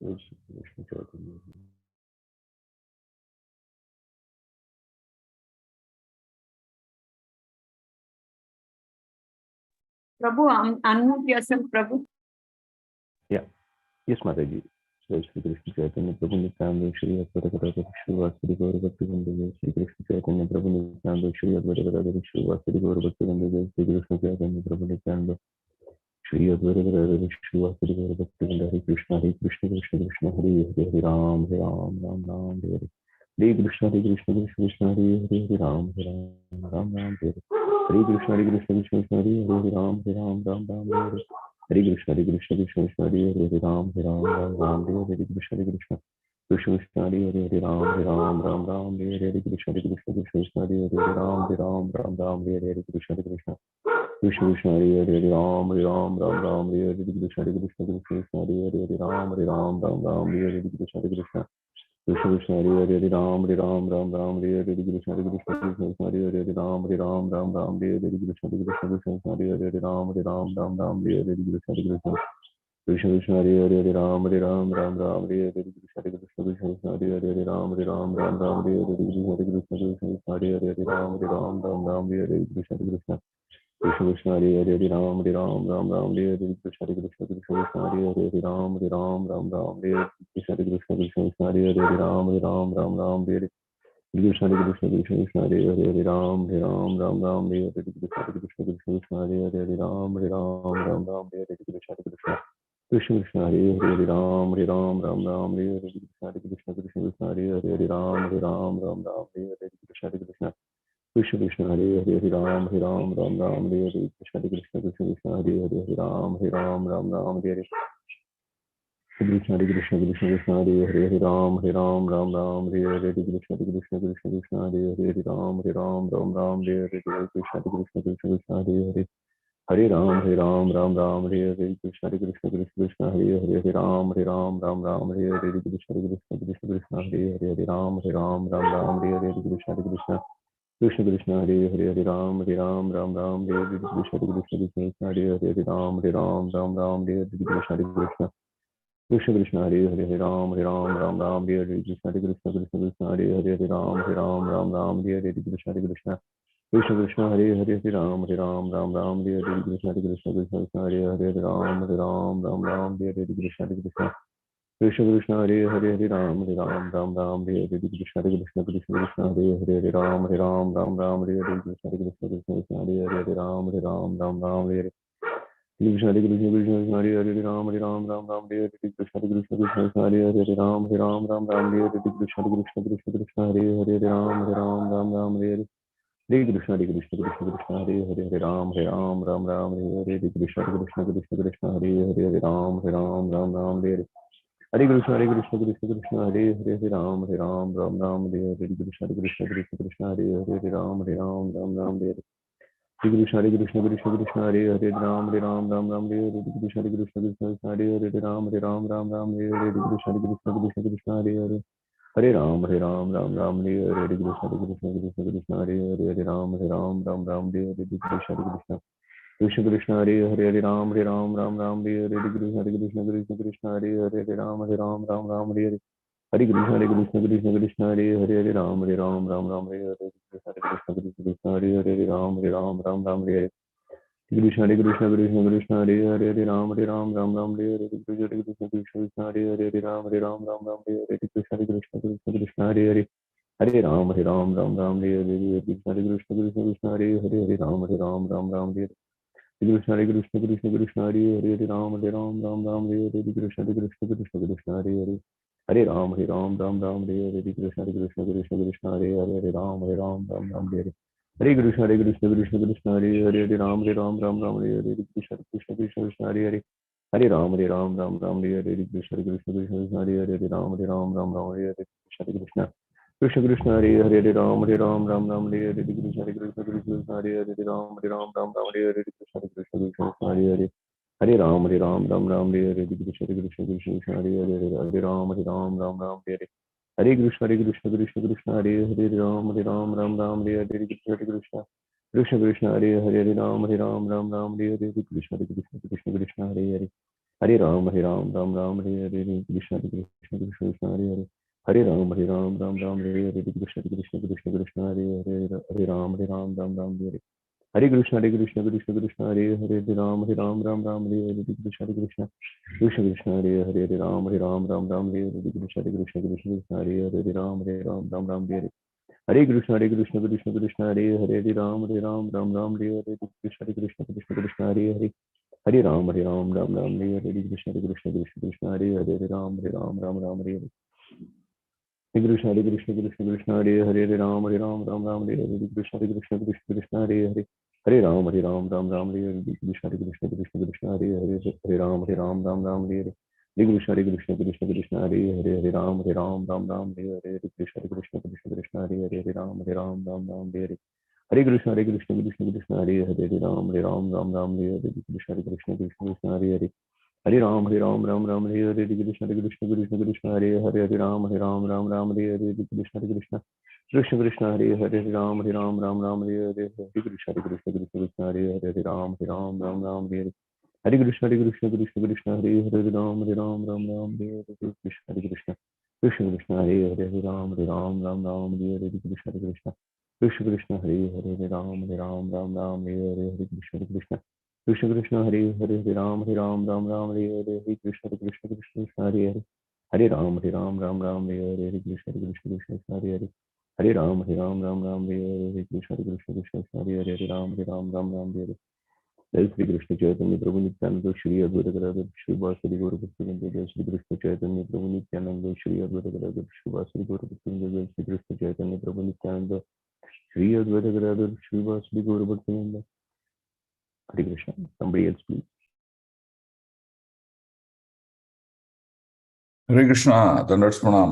Krishna Chaitanya. Prabhu, unmute yourself, Prabhu. Yeah. Yes, Mataji. So Sri Krishna Chaitanya Prabhu Nityananda Shri Advaita Shri Vasudeva Gaura Bhakti Vrinda Sri Krishna Chaitanya Prabhu Nityananda Shri Advaita Shri Vasudeva Gaura Bhakti Vrinda Sri Krishna Chaitanya Prabhu Nityananda Shri Advaita Shri Vasudeva Gaura Bhakti Vrinda Hare Krishna Krishna Krishna Hare Hare Hare Ram Ram Ram Hare Hare Hare Krishna Krishna Krishna Hare Hare Hare Ram Ram Hare Hare Krishna Krishna Krishna Hare Hare Ram Ram Hare Hare Hare Krishna Krishna Krishna Hare Hare Ram Ram Hare Hare Krishna Krishna Krishna Hare Hare Ram Ram Hare Hare Krishna Krishna Krishna Hare Hare Ram Ram Hare Hare Krishna Krishna Krishna Hare Hare Ram Ram Hare Hare Krishna Krishna Krishna Hare Hare Ram Ram Hare Hare Krishna Krishna Krishna Hare Hare Ram Ram Hare Hare Krishna Krishna Krishna Hare Hare Ram Ram Hare Hare Krishna Krishna Hare Hare Ram Ram Hare Hare Krishna Krishna Hare Hare Ram Ram Hare Hare Krishna Krishna Hare Hare Ram Ram Hare Hare Krishna Krishna Hare Hare Ram Ram Hare Hare Krishna Krishna Krishna Hare Hare Ram Ram Hare Hare Krishna Krishna Hare Hare Ram Ram Hare Hare Krishna Krishna Hare Hare Ram Ram Hare Hare Krishna Krishna Hare Hare Ram Ram Hare Hare Krishna Krishna Hare Hare Ram Ram Hare Hare Krishna Krishna Hare Hare Ram Ram Hare Hare Krishna Krishna Hare Hare Ram Ram Hare Hare Krishna Krishna Hare Hare Ram Ram Hare Hare Krishna Krishna Hare Hare Ram Ram Hare Hare Krishna Krishna Hare Hare Ram Ram Hare Hare Krishna Krishna Hare Hare Ram Ram Hare Hare Krishna Krishna Hare Hare Hare Ram Ram Hare Hare Krishna Krishna Hare Hare Ram Ram Hare Hare Krishna Krishna Hare Hare Ram Ram Hare Hare Krishna Krishna Hare Hare Ram Ram Hare Hare Krishna Krishna Hare Hare Ram Ram Hare Hare Krishna Krishna Hare Hare Ram Ram Hare Hare Krishna Krishna Hare Hare Ram Ram Hare Hare Krishna Krishna Hare Hare Ram Ram Hare Hare Krishna Krishna Hare Hare Ram Ram Hare Hare Krishna Krishna Hare Hare Ram Ram Hare Hare Krishna Krishna Hare Hare Ram Ram Hare Hare Krishna Krishna Hare Hare Ram Ram Hare Hare Krishna Krishna Hare Hare Ram Ram Hare Hare Krishna Krishna Hare Hare Ram Ram Hare Hare Krishna Krishna Hare Hare Ram Ram Hare Hare Hare Krishna Hare Hare Ram Ram Hare Hare Krishna Krishna Hare Hare Ram Ram Hare Hare Hare Krishna Hare Hare Ram Ram Hare Hare Krishna Krishna Hare Hare Ram Ram Hare Hare Hare Krishna Hare Hare Ram Ram Hare Hare Krishna Krishna Hare Hare Ram Ram Hare Hare Krishna Hare Hare Hare Ram Ram Hare Hare Krishna Hare Hare Ram Ram Hare Hare Krishna Hare Hare Ram Ram Hare Hare Krishna Hare Hare Ram Ram Hare Hare Hare Krishna Krishna Hare Hare Ram Ram Hare Hare Krishna Hare Hare Ram Ram Hare Hare Krishna Krishna Hare Hare Ram Ram Hare Hare Krishna Hare Hare Ram Ram Hare Hare Krishna Krishna Hare Hare Hare Ram Ram Hare Hare Krishna Krishna Hare Hare Ram Ram Hare Hare Krishna Krishna Hare Hare Ram Ram Hare Hare Krishna Krishna Hare Hare Hare Ram Ram Hare Hare Krishna Krishna Hare Hare Ram Ram Hare Hare Hare Krishna Krishna Hare Hare Ram Ram Hare Hare Krishna Hare Hare Hare Ram Ram Hare Hare Krishna Hare Hare Ram Ram Hare Hare Krishna Krishna Hare Hare Ram Ram Hare Hare Krishna Krishna Hare Hare Ram Ram Hare Hare Krishna Hare Hare Hare Ram Ram Hare Hare Krishna Hare Hare Hare Ram Ram Hare Hare Krishna Krishna Hare Hare Ram Ram Hare Hare Krishna Krishna Hare Hare Ram Ram Hare Hare Krishna Krishna Hare Hare Hare Ram, Ram Ram, Hare Hare, Krishna Krishna, Krishna Hare Hare. Hare Ram, Ram Ram, Hare Hare, Krishna Krishna, Hare Hare. Hare Ram, Ram Ram, Hare Hare Krishna Krishna, Hare Hare. Ram Ram, Hare Hare, Krishna Krishna, Hare Hare. Ram Ram, Hare Hare, Krishna Krishna, Hare Hare. Ram Ram, Hare Hare Krishna Krishna, Hare Hare. Ram Ram, Hare Hare, Krishna Krishna, Hare Hare. Hare Ram, Ram Ram, Hare Hare, Krishna Krishna, Hare Hare. Ram Ram, Hare Hare. Hare Krishna, Hare Hare, Ram Ram, Hare Hare, Krishna Krishna, Hare Hare. Hare Ram, Ram, Hare Hare, Krishna Krishna, Hare Hare. Hare Ram, Ram, Hare Hare. Hare Krishna, Hare Hare, Hare Ram, Ram, Hare Hare, Krishna Krishna, Hare Hare. Hare Ram, Ram, Hare Hare. Hare Krishna, Hare Hare, Ram, Ram, Hare Hare, Krishna Krishna, Hare Hare. Hare Ram, Ram, Hare Hare, Krishna Krishna, Hare Hare. Hare Ram, Ram, Hare Hare, Krishna Krishna, Hare Hare. Ram, Ram, Hare Hare, Hare Krishna Krishna, Hare Hare. Hare Ram, Ram, Hare Hare. Hare Krishna Krishna, Hare Hare. Ram, Ram, Hare Hare, Krishna Hare Hare. Hare Ram, Ram, Hare Hare, Krishna Hare Hare. Hare Ram, Ram, Hare Hare, Krishna Hare Hare. Ram, Ram, Hare Hare, Krishna Hare Hare. Hare Ram, Ram, Hare Hare, Krishna Krishna, Hare Hare. Hare Ram, Ram, Hare Hare, Krishna Krishna, Hare Hare. Hare Ram, Ram, Hare Hare. जय श्री कृष्ण चैतन्य प्रभु नित्यानंद श्री अद्वैत गदाधर श्रीवासदि गौर भक्तवृंद। जय श्री कृष्ण चैतन्य प्रभु नित्यानंद श्री अद्वैत गदाधर श्रीवासदि गौर भक्तवृंद। जय श्री कृष्ण चैतन्य प्रभु नित्यानंद श्री अद्वैत गदाधर श्रीवासदि गौर भक्तवृंद। हरे Krishna. Somebody else please. Hare Krishna, Dandavats Pranam.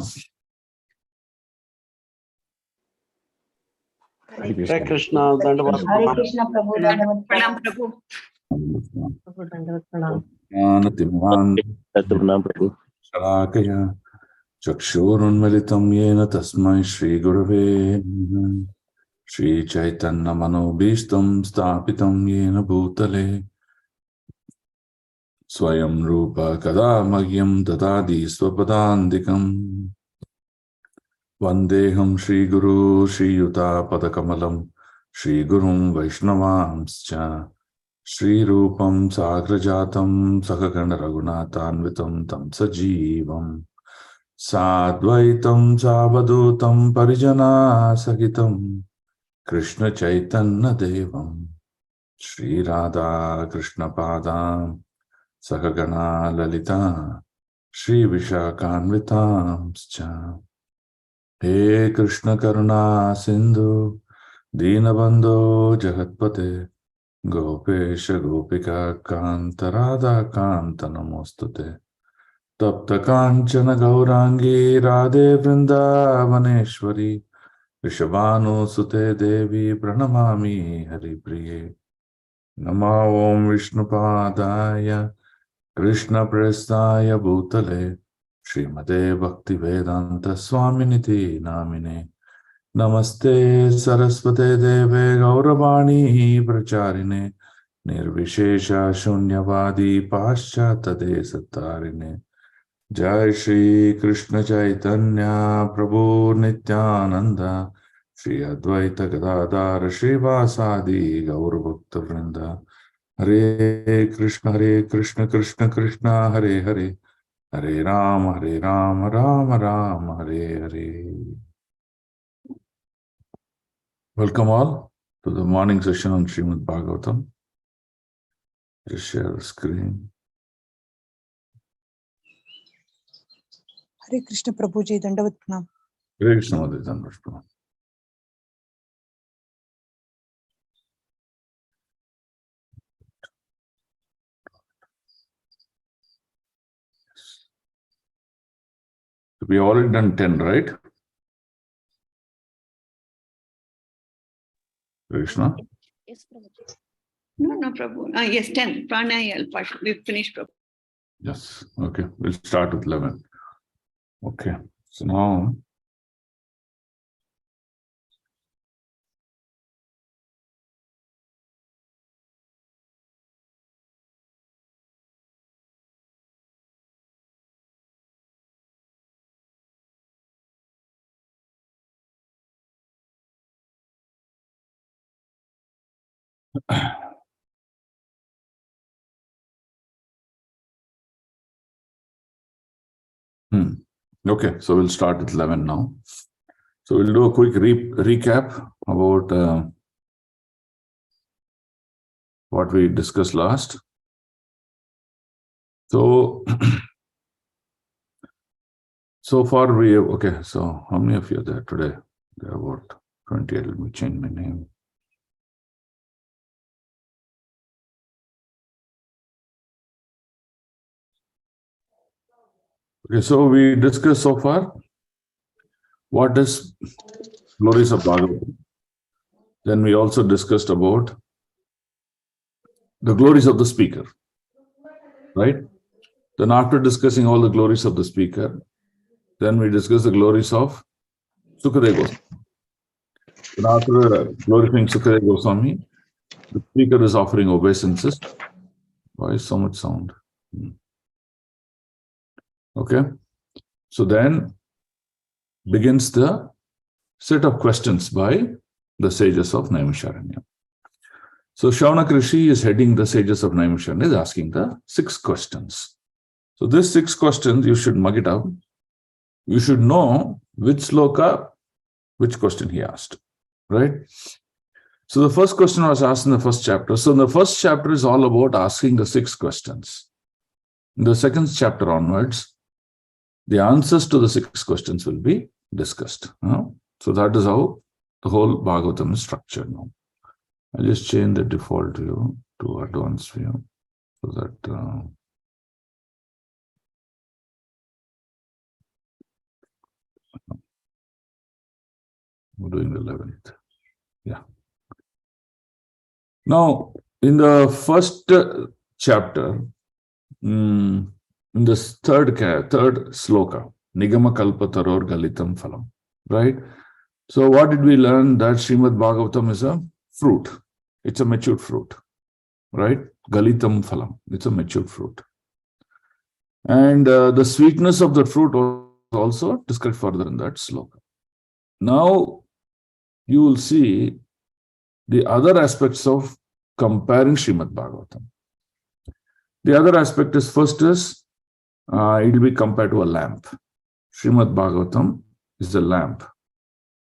Hare Krishna, Dandavats Hare Pranam. Krishna Prabhu, Dandavat Pralam Pranam. Prabhu. Prabhu, Dandavat Pranam. Jnanatiman Prabhu. Shalakaya Chakshurunmilitam Yena Tasmai Shri Gurave Namaha. Shri Chaitanya Manobishtam Stapitam Yena Bhutale Swayam Rupa Kada Magyam Dadadi Swapadandikam Vandeham Shri Guru Shri Yuta Padakamalam Shri Gurum Vaishnavamscha Shri Rupam Sagrajatam Sakagana Raghunathanvitam Tam Sajivam Sadvaitam Savadutam Parijana Sahitam Krishna Chaitanya Devam Shri Radha Krishna Padam Sakagana Lalita Shri Vishakhanvitamscha He Krishna Karuna Sindhu Dinabandho Jagatpate Gopesha Gopika Kanta Radha Kanta Namostute Tapta Kanchana Gaurangi Radhe Vrindavaneshwari Rishabhanu Sute Devi Pranamami Hari Priye Nama Om Vishnupadaya Krishna Prestaya Bhutale Srimate Bhaktivedanta Swaminiti Namine Namaste Saraswate Deve Gauravani Pracharine Nirvishesha Shunyavadi Paschata Desatarine Jai Shri Krishna Chaitanya Prabhu Nityananda Shri Advaita Gadadhar Srivasadi Gauravakta Vrinda Hare Krishna Krishna Krishna Hare Hare Hare Rama Rama Rama Hare Hare. Welcome all to the morning session on Srimad Bhagavatam. Just share the screen. Hare Krishna Prabhuji, Dandavat Pranam. Hare Krishna Madhya Dandavats Pranam. So we already done 10, right? Krishna? Yes, Prabhuji. No, Prabhu. Yes, 10. Pranayal. We've finished, Prabhu. Yes. Okay. We'll start with 11. Okay. So now Okay, so we'll start at 11 now. So we'll do a quick recap about what we discussed last. So, so far we have, okay, so how many of you are there today? There are about 28. Let me change my name. Okay, so we discussed so far what is glories of Bhagavatam. Then we also discussed about the glories of the speaker, right? Then after discussing all the glories of the speaker, then we discuss the glories of Sukadeva Goswami. Then after glorifying Sukadeva Goswami, the speaker is offering obeisances. Why is so much sound? Okay. So then begins the set of questions by the sages of Naimisharanya. So Shaunak Rishi is heading the sages of Naimisharanya, is asking the 6 questions. So these 6 questions, you should mug it up. You should know which sloka, which question he asked, right? So the first question was asked in the first chapter. So the first chapter is all about asking the 6 questions. In the second chapter onwards, the answers to the 6 questions will be discussed. So that is how the whole Bhagavatam is structured now. I'll just change the default view to advanced view so that we're doing the 11th. Yeah. Now, in the first chapter, in this third sloka, Nigama Kalpataror Galitam Phalam, right? So what did we learn? That Srimad Bhagavatam is a fruit. It's a matured fruit, right? Galitam Phalam. It's a matured fruit. And the sweetness of the fruit was also described further in that sloka. Now, you will see the other aspects of comparing Srimad Bhagavatam. The other aspect is, first is, it will be compared to a lamp. Srimad Bhagavatam is a lamp.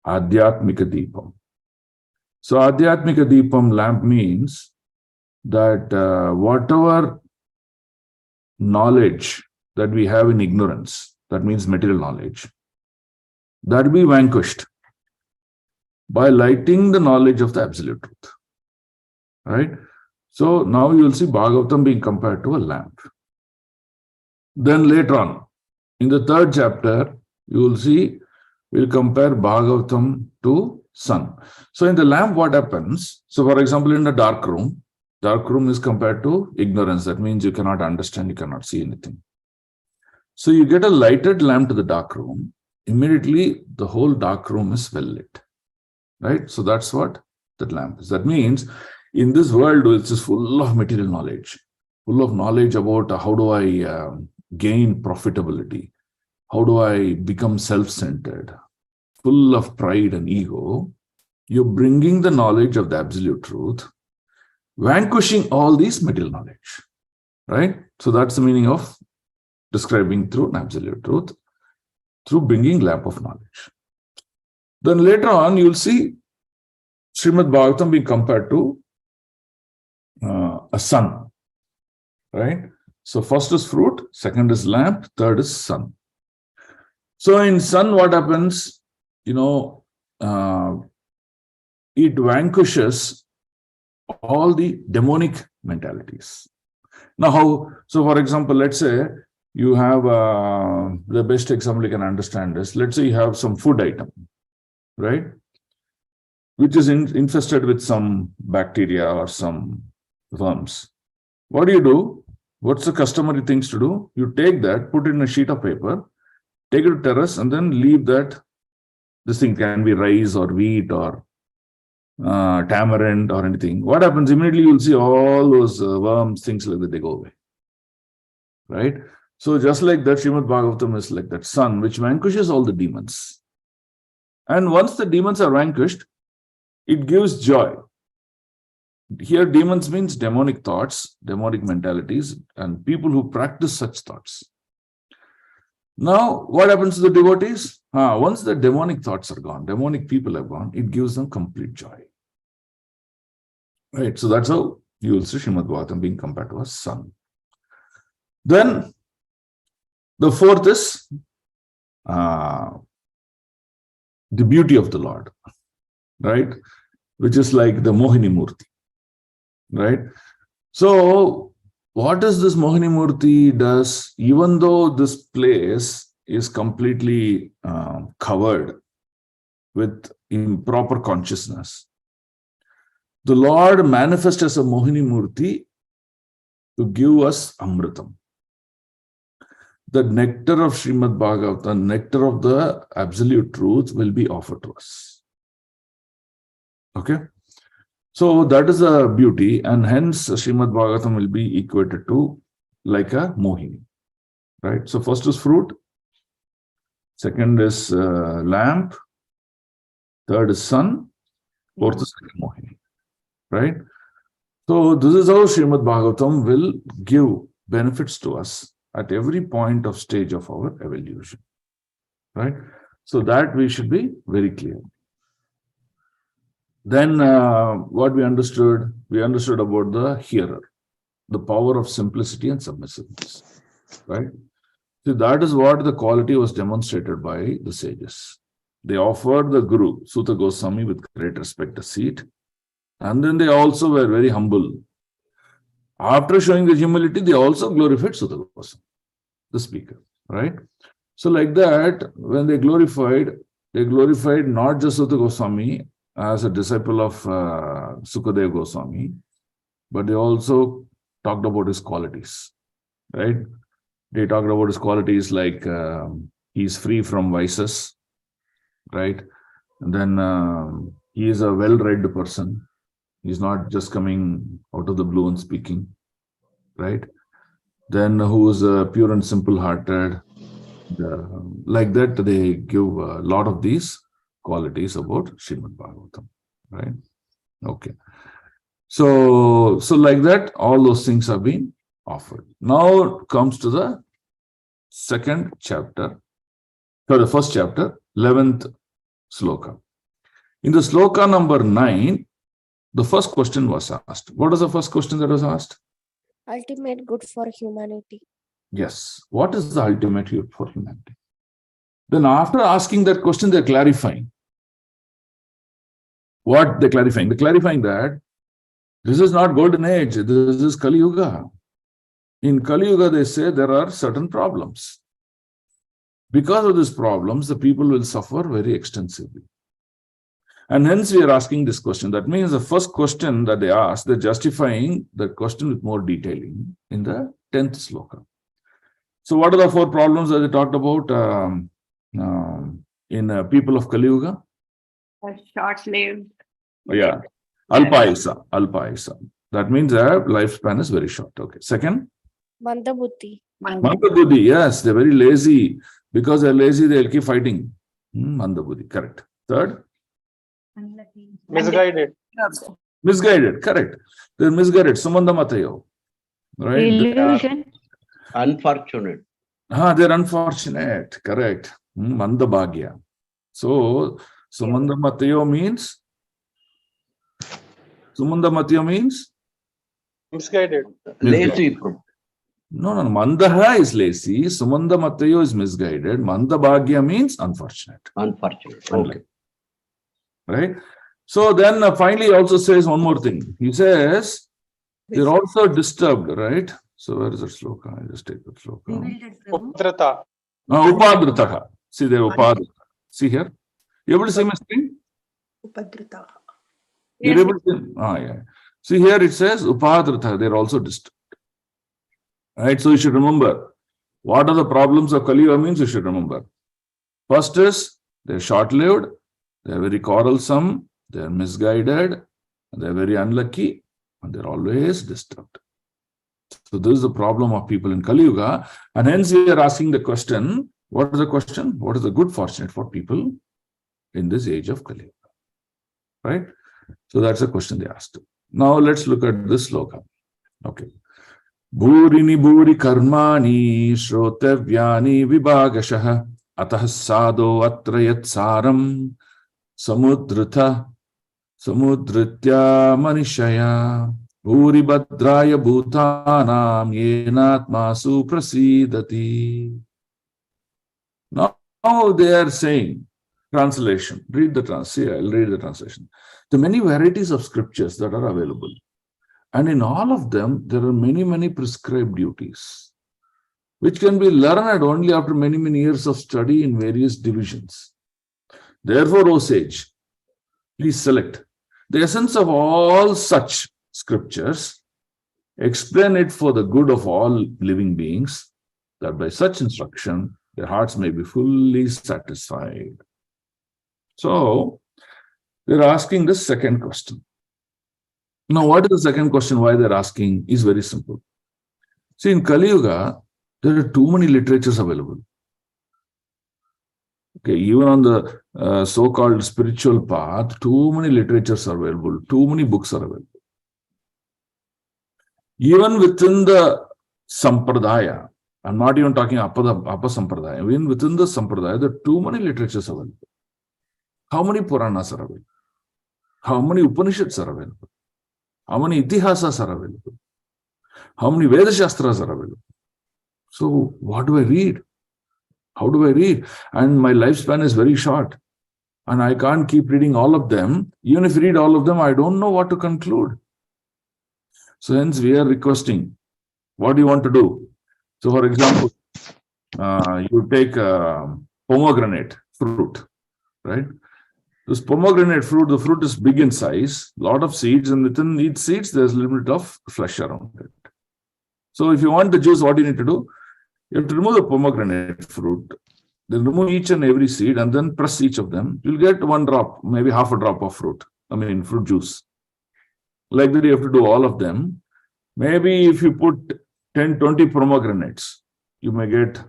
Adhyatmika Deepam. So Adhyatmika Deepam lamp means that whatever knowledge that we have in ignorance, that means material knowledge, that will be vanquished by lighting the knowledge of the absolute truth. Right? So now you will see Bhagavatam being compared to a lamp. Then later on, in the third chapter, you will see, we'll compare Bhagavatam to sun. So in the lamp, what happens? So for example, in the dark room is compared to ignorance. That means you cannot understand, you cannot see anything. So you get a lighted lamp to the dark room, immediately the whole dark room is well lit. Right? So that's what that lamp is. That means in this world, which is full of material knowledge, full of knowledge about how do I gain profitability, how do I become self-centered, full of pride and ego, you're bringing the knowledge of the absolute truth, vanquishing all these material knowledge, right? So that's the meaning of describing through an absolute truth, through bringing lamp of knowledge. Then later on, you'll see Srimad Bhagavatam being compared to a sun, right? So first is fruit, second is lamp, third is sun. So in sun, what happens? It vanquishes all the demonic mentalities. Now how? So for example, let's say you have, the best example you can understand is, let's say you have some food item, right? Which is infested with some bacteria or some worms. What do? What's the customary things to do? You take that, put it in a sheet of paper, take it to terrace, and then leave that. This thing can be rice or wheat or tamarind or anything. What happens? Immediately you'll see all those worms, things like that, they go away. Right? So just like that, Srimad Bhagavatam is like that sun, which vanquishes all the demons. And once the demons are vanquished, it gives joy. Here, demons means demonic thoughts, demonic mentalities, and people who practice such thoughts. Now, what happens to the devotees? Once the demonic thoughts are gone, demonic people have gone, it gives them complete joy. Right? So that's how you will see Srimad Bhagavatam being compared to a sun. Then, the fourth is the beauty of the Lord, right? Which is like the Mohini Murti, right? So, what is this Mohini Murti does? Even though this place is completely covered with improper consciousness, the Lord manifests as a Mohini Murti to give us Amritam. The nectar of Srimad Bhagavatam, nectar of the absolute truth will be offered to us. Okay? So that is a beauty, and hence Srimad Bhagavatam will be equated to like a Mohini. Right? So first is fruit, second is lamp, third is sun, fourth is Mohini. Right? So this is how Srimad Bhagavatam will give benefits to us at every point of stage of our evolution. Right? So that we should be very clear. Then what we understood about the hearer, the power of simplicity and submissiveness. Right? So that is what the quality was demonstrated by the sages. They offered the Guru, Suta Goswami, with great respect, a seat. And then they also were very humble. After showing the humility, they also glorified Suta Goswami, the speaker, right? So like that, when they glorified not just Suta Goswami as a disciple of Sukadeva Goswami, but they also talked about his qualities, right? They talked about his qualities like he's free from vices, right? And then he is a well-read person. He's not just coming out of the blue and speaking, right? Then who is pure and simple-hearted. Like that, they give a lot of these qualities about Srimad Bhagavatam, right? Okay. So like that, all those things are being offered. Now comes to the second chapter, or the first chapter, 11th sloka. In the sloka number 9, the first question was asked. What was the first question that was asked? Ultimate good for humanity. Yes. What is the ultimate good for humanity? Then after asking that question, they're clarifying. What they're clarifying? They're clarifying that this is not golden age, this is Kali Yuga. In Kali Yuga, they say there are certain problems. Because of these problems, the people will suffer very extensively. And hence we are asking this question. That means the first question that they asked, they're justifying the question with more detailing in the 10th sloka. So what are the 4 problems that they talked about in people of Kali Yuga? Short-lived. Yeah. Alpa-ayasa. That means their lifespan is very short. Okay. Second? Mandabuddhi. Mandabuddhi. Yes, they're very lazy. Because they're lazy, they'll keep fighting. Mandabuddhi. Correct. Third? Misguided. Misguided. Correct. They're misguided. Sumanda Matayo. Right? Illusion. Unfortunate. They're unfortunate. Correct. Mandabhagya. So, Sumanda Matayo means? Misguided. Lazy. No. Mandaha is lazy. Sumanda Matayo is misguided. Mandabhagya means unfortunate. Unfortunate. Okay. Right? So then finally he also says one more thing. He says they're also disturbed, right? So where is the sloka? I'll just take the sloka. Upadritaha. See there, Upadritaha. See here? You able to see my screen? Upadritaha. You're able to? Yeah. See here it says Upadritaha. They're also disturbed. Right? So you should remember what are the problems of Kali Yuga means you should remember. First is they're short-lived, they're very quarrelsome, they're misguided, they're very unlucky, and they're always disturbed. So this is the problem of people in Kali Yuga, and hence we are asking the question, what is the question? What is the good fortunate for people in this age of Kali Yuga? Right? So that's the question they asked. Now let's look at this sloka. Okay. Bhurini bhuri karmani shrotavyani vibhagashaha atah sado atrayat saram samudrita samudritya manishaya bhuri bhadraya bhutanam yenatmasu prasidati. Now they are saying, translation, read the translation. I'll read the translation. The many varieties of scriptures that are available. And in all of them, there are many prescribed duties, which can be learned only after many years of study in various divisions. Therefore, O sage, please select the essence of all such scriptures, explain it for the good of all living beings, that by such instruction, their hearts may be fully satisfied. So, they're asking the second question. Now, what is the second question? Why they're asking is very simple. See, in Kali Yuga, there are too many literatures available. Okay, even on the so-called spiritual path, too many literatures are available, too many books are available. Even within the Sampradaya, I'm not even talking Apa Sampradaya, even within the Sampradaya, there are too many literatures available. How many Puranas are available? How many Upanishads are available? How many Itihasas are available? How many Veda Shastras are available? So, what do I read? How do I read? And my lifespan is very short. And I can't keep reading all of them. Even if I read all of them, I don't know what to conclude. So, hence we are requesting, what do you want to do? So, for example, you take pomegranate fruit, right? This pomegranate fruit, the fruit is big in size, lot of seeds, and within each seeds, there's a little bit of flesh around it. So if you want the juice, what do you need to do? You have to remove the pomegranate fruit, then remove each and every seed, and then press each of them. You'll get one drop, maybe half a drop of fruit juice. Like that, you have to do all of them. Maybe if you put 10, 20 pomegranates, you may get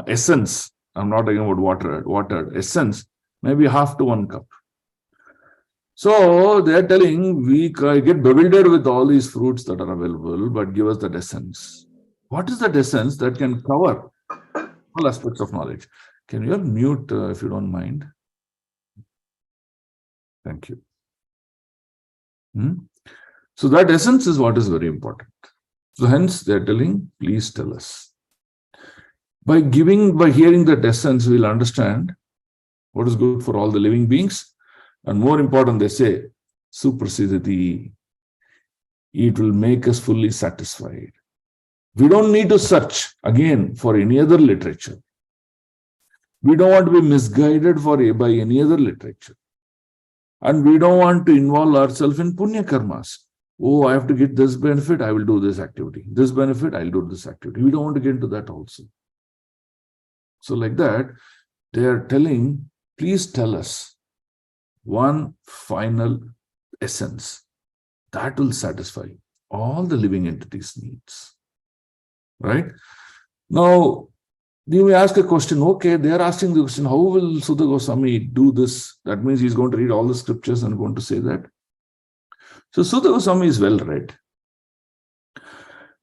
essence. I'm not talking about water, essence. Maybe half to 1 cup. So they're telling we get bewildered with all these fruits that are available, but give us that essence. What is that essence that can cover all aspects of knowledge? Can you all mute if you don't mind? Thank you. So that essence is what is very important. So hence they're telling, please tell us. By hearing that essence, we'll understand what is good for all the living beings. And more important, they say, suprasidati. It will make us fully satisfied. We don't need to search again for any other literature. We don't want to be misguided by any other literature. And we don't want to involve ourselves in punya karmas. Oh, I have to get this benefit, I will do this activity. This benefit, I'll do this activity. We don't want to get into that also. So like that, they are telling, please tell us one final essence that will satisfy all the living entities' needs. Right? Now, you may ask a question, okay, they are asking the question, how will Sutta Goswami do this? That means he's going to read all the scriptures and going to say that. So Sutta Goswami is well read.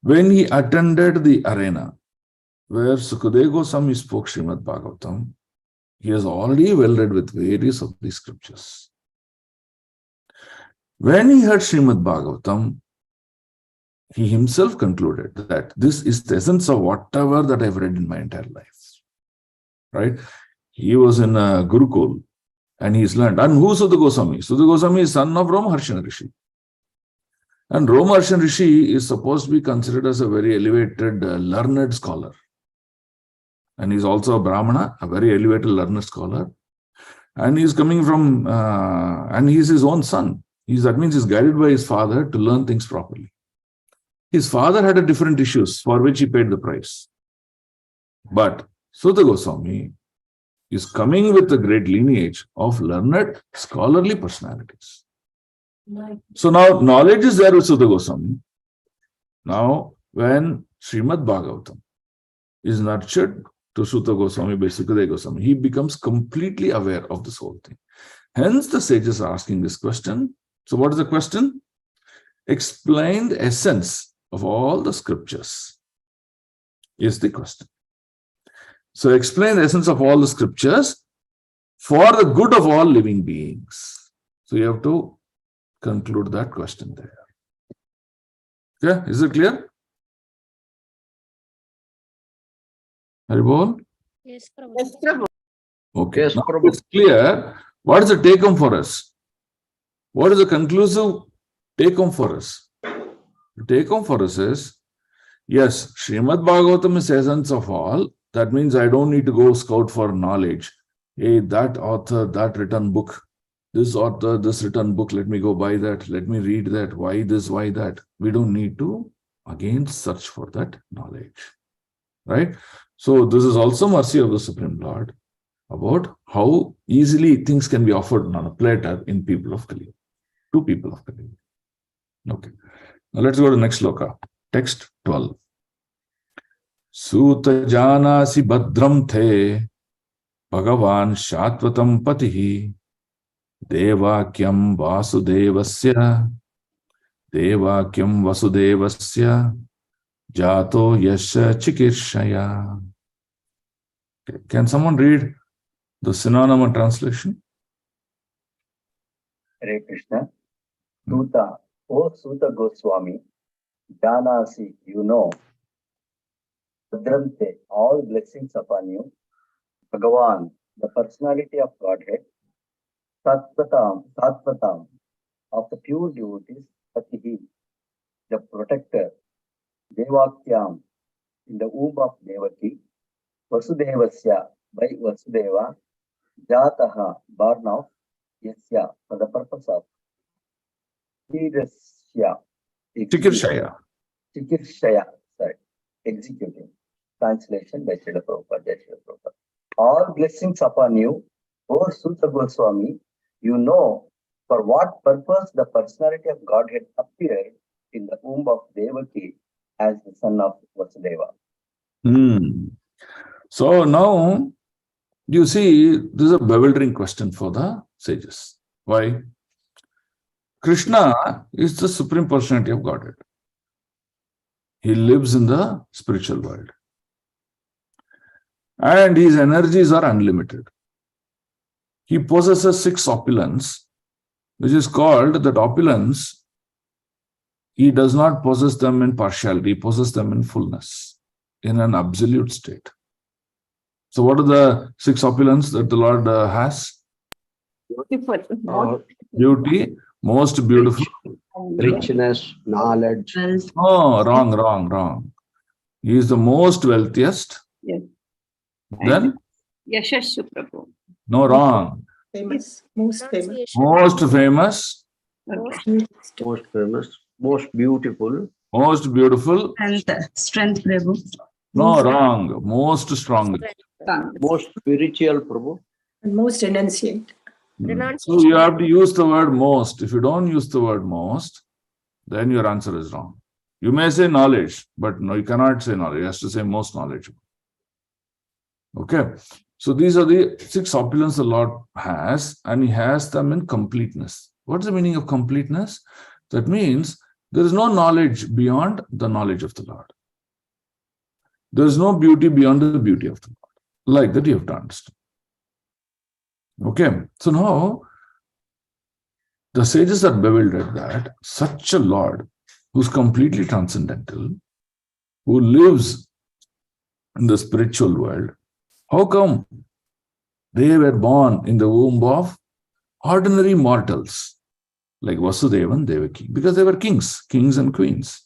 When he attended the arena where Sukadeva Goswami spoke Srimad Bhagavatam, he is already well read with various of these scriptures. When he heard Srimad Bhagavatam, he himself concluded that this is the essence of whatever that I've read in my entire life. Right? He was in a Gurukul and he's learned. And who is Sutta Goswami? Sutta Goswami is son of Romaharshan Rishi. And Romaharshan Rishi is supposed to be considered as a very elevated, learned scholar. And he's also a Brahmana, a very elevated learned scholar. And he's coming from, and he's his own son. That means he's guided by his father to learn things properly. His father had different issues for which he paid the price. But Sutta Goswami is coming with a great lineage of learned, scholarly personalities. So now knowledge is there with Sutta Goswami. Now, when Srimad Bhagavatam is nurtured to Sutta Goswami by Sukadeva Goswami, he becomes completely aware of this whole thing. Hence, the sages are asking this question. So, what is the question? explain the essence of all the scriptures? Is the question. So explain the essence of all the scriptures for the good of all living beings. So you have to conclude that question there. Okay, is it clear? Haribol? Yes, Prabhu. Yes, Prabhu. Okay, Yes, now Prabhu. it's clear. What is the take home for us? What is the conclusive take home for us? The take home for us is, yes, Srimad Bhagavatam is essence of all. That means I don't need to go scout for knowledge. Hey, that author, that written book, this author, this written book, let me go buy that, let me read that, why this, why that. We don't need to again search for that knowledge. Right? So this is also mercy of the Supreme Lord about how easily things can be offered on a platter in people of Kali. To people of Kali. Okay. Now let's go to the next sloka. Text 12. Suta janasi badram the Bhagavan Shatvatam Patihi Devakyam Vasudevasya Jato Yasha Chikirshaya. Okay. Can someone read the synonym translation? Hare Krishna. Suta, O Suta Goswami, Janasi, you know, Bhadramte, all blessings upon you. Bhagavan, the personality of Godhead. Sattvatam, of the pure devotees. Patihi, the protector. Devakyam, in the womb of Devaki. Vasudevasya, by Vasudeva. Jataha, born of Yasya, for the purpose of Chikirshaya. Chikirshaya, sorry, executing. Translation by Srila Prabhupada, Jai Srila Prabhupada. All blessings upon you, O Suta Goswami, you know for what purpose the personality of Godhead appeared in the womb of Devaki as the son of Vasudeva. So now, you see, this is a bewildering question for the sages. Why? Krishna is the supreme personality of Godhead. He lives in the spiritual world. And his energies are unlimited. He possesses 6 opulence, which is called that opulence. He does not possess them in partiality, he possesses them in fullness, in an absolute state. So what are the 6 opulence that the Lord has? Beautiful. Beauty, most beautiful. Richness, knowledge. Oh, wrong. He is the most wealthiest. Yes. Then? Yashashu Prabhu. No, wrong. Famous, most famous. Most famous. Okay. Most famous, most beautiful. Most beautiful. Strength, Prabhu. No, wrong. Most strong. Most spiritual, Prabhu. And most enunciate. So you have to use the word most. If you don't use the word most, then your answer is wrong. You may say knowledge, but no, you cannot say knowledge. You have to say most knowledgeable. Okay. So these are the 6 opulence the Lord has, and he has them in completeness. What's the meaning of completeness? That means there is no knowledge beyond the knowledge of the Lord. There is no beauty beyond the beauty of the Lord. Like that you have to understand. Okay. So now the sages are bewildered that such a Lord who's completely transcendental, who lives in the spiritual world, how come they were born in the womb of ordinary mortals like Vasudeva and Devaki? Because they were kings and queens.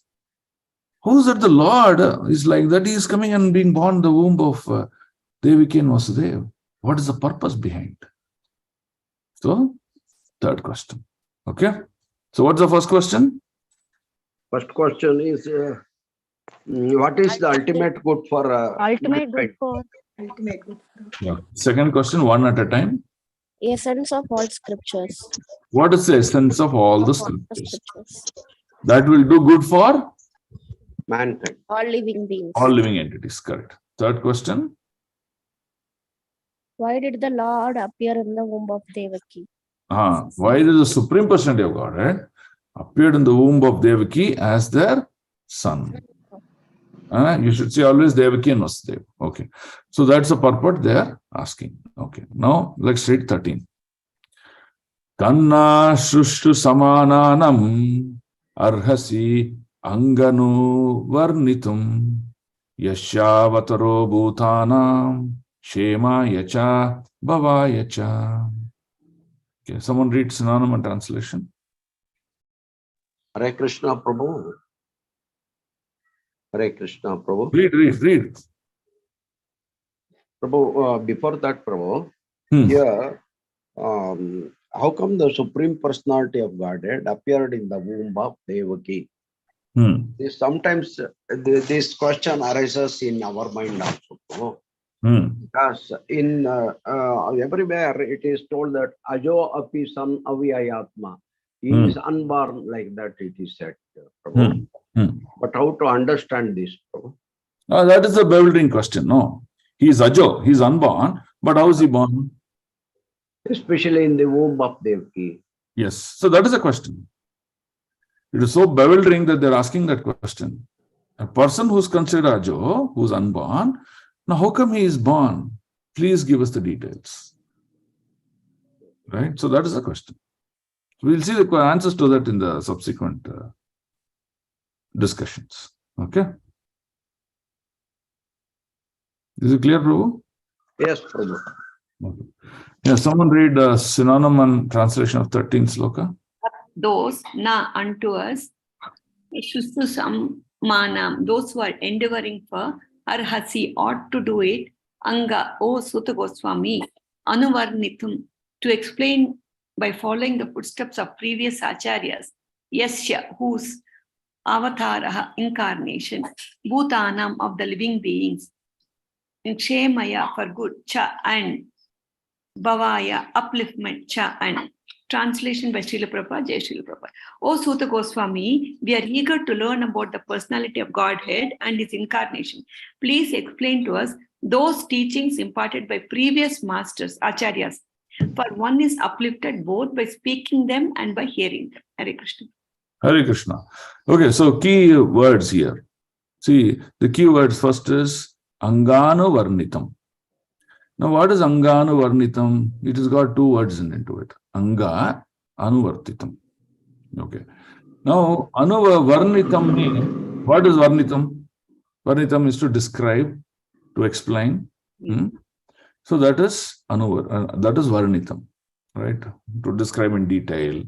How is that the Lord is like that? He is coming and being born in the womb of Devaki and Vasudeva. What is the purpose behind? So, third question. Okay. So, what's the first question? First question is, what is the ultimate good for Ultimate good for Ultimate good. Yeah. Second question, one at a time. essence of all scriptures. What is the essence of all the scriptures? That will do good for mankind? All living beings. all living entities. Correct. Third question. Why did the Lord appear in the womb of Devaki? Why does the Supreme Personality of Godhead Appeared in the womb of Devaki as their son. You should say always Devaki and Vasudeva. Okay. So that's the purport they are asking. Okay. Now let's read 13. Kanna Shushtu Samananam Arhasi Anganu Varnitum Yashavataro Bhutanam Shema Yacha Bhava Yacha. Okay. Someone read synonym and translation. Hare Krishna Prabhu. Hare Krishna Prabhu. Read. Prabhu, before that, Prabhu, Hmm. here, how come the Supreme Personality of Godhead appeared in the womb of Devaki? Sometimes this question arises in our mind also, Prabhu. Because in everywhere it is told that Ajo api san avyayatma. He is unborn, like that it is said, Prabhu. But how to understand this, Prabhu? That is a bewildering question. No, he is Ajo, he is unborn, but how is he born? Especially in the womb of Devaki. Yes, so that is a question. It is so bewildering that they're asking that question. A person who's considered Ajo, who's unborn, now how come he is born? Please give us the details. Right? So that is the question. We'll see the answers to that in the subsequent discussions. Okay? Is it clear, Prabhu? Yes, Prabhu. Okay. Yeah, someone read synonym and translation of 13th sloka. Those na unto us, Shustu Sammanam, those who are endeavoring for Arhasi ought to do it, Anga, O Sutta Goswami, Anuvarnitum, to explain by following the footsteps of previous acharyas, Yasya, whose avataraha, incarnation, Bhutanam, of the living beings, and Kshemaya, for good, Cha, and Bhavaya, upliftment, Cha, and translation by Srila Prabhupada, Jai Srila Prabhupada. O Sutta Goswami, we are eager to learn about the personality of Godhead and his incarnation. Please explain to us those teachings imparted by previous masters, acharyas. For one is uplifted both by speaking them and by hearing them. Hare Krishna. Hare Krishna. Okay, so key words here. See, the key words first is Anganu Varnitam. Now, what is Anganu Varnitam? It has got two words into it. Anga, Anuvartitam. Okay. Now, Varnitam means, what is Varnitam? Varnitam is to describe, to explain. So that is that is Varnitam, right? To describe in detail,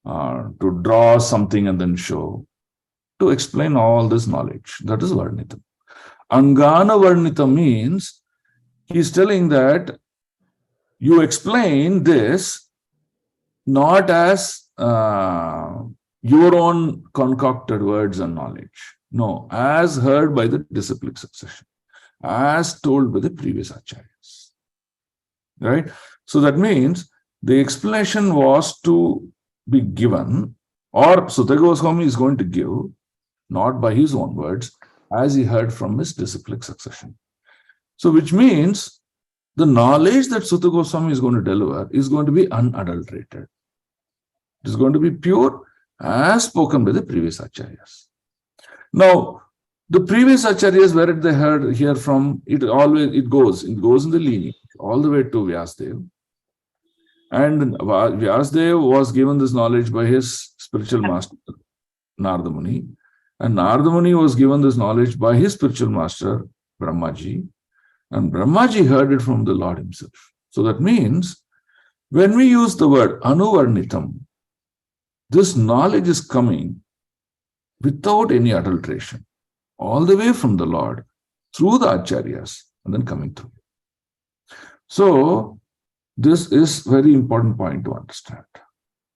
to draw something and then show, to explain all this knowledge. That is Varnitam. Angana Varnitam means he's telling that you explain this not as your own concocted words and knowledge. No, as heard by the disciplic succession, as told by the previous acharyas. Right? So that means the explanation was to be given, or Sutta Goswami is going to give, not by his own words, as he heard from his disciplic succession. So which means the knowledge that Sutta Goswami is going to deliver is going to be unadulterated. It is going to be pure as spoken by the previous acharyas. Now, the previous acharyas, where did they hear from? It goes in the lineage all the way to Vyasadeva. And Vyasadeva was given this knowledge by his spiritual master, Narada Muni. And Narada Muni was given this knowledge by his spiritual master, Brahmaji. And Brahmaji heard it from the Lord himself. So that means, when we use the word Anuvarnitam, this knowledge is coming without any adulteration, all the way from the Lord, through the acharyas, and then coming through. So, this is very important point to understand,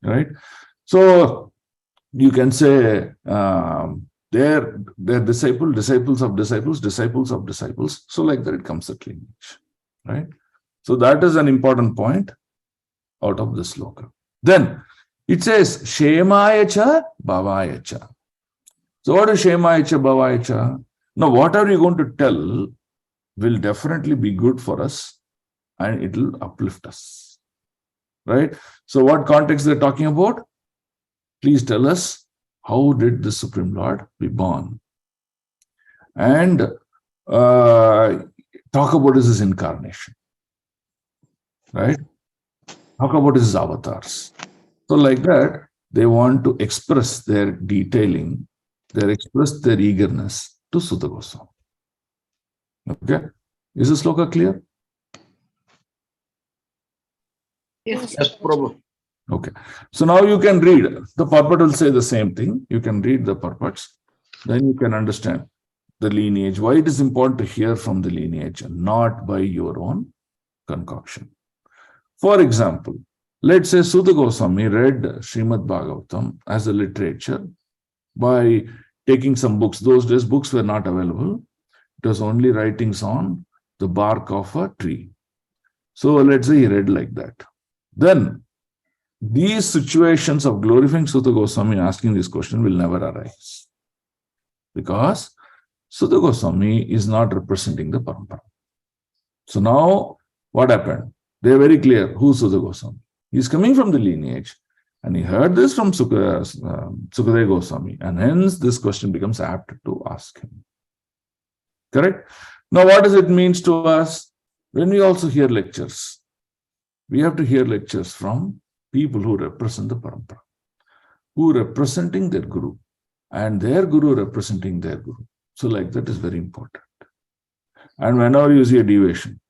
right? So, you can say they're disciples of disciples. So, like that, it comes at lineage, right? So, that is an important point out of this sloka. Then, it says, Shemaya cha, Bhavaya cha. So, what is Shemaya cha, Bhavaya cha? Now, whatever you're going to tell will definitely be good for us and it will uplift us, right? So, what context they're talking about? please tell us, how did the Supreme Lord be born? And talk about his incarnation, right? Talk about his avatars. So like that, they want to express their detailing, they express their eagerness to Sutta Goswami. Okay? Is this sloka clear? Yes. Yes, Prabhu. Okay. So now you can read. The purport will say the same thing. You can read the purports. Then you can understand the lineage, why it is important to hear from the lineage and not by your own concoction. For example, let's say Sutta Goswami read Srimad Bhagavatam as a literature by taking some books. Those days, books were not available. It was only writings on the bark of a tree. So let's say he read like that. Then these situations of glorifying Sutta Goswami asking this question will never arise. Because Sutta Goswami is not representing the parampara. So now what happened? They are very clear who Sutta Goswami. He is coming from the lineage and he heard this from Sukadeva Goswami, and hence this question becomes apt to ask him. Correct? Now what does it mean to us? When we also hear lectures, we have to hear lectures from people who represent the parampara, who are representing their guru, and their guru representing their guru. So like that is very important. And whenever you see a deviation,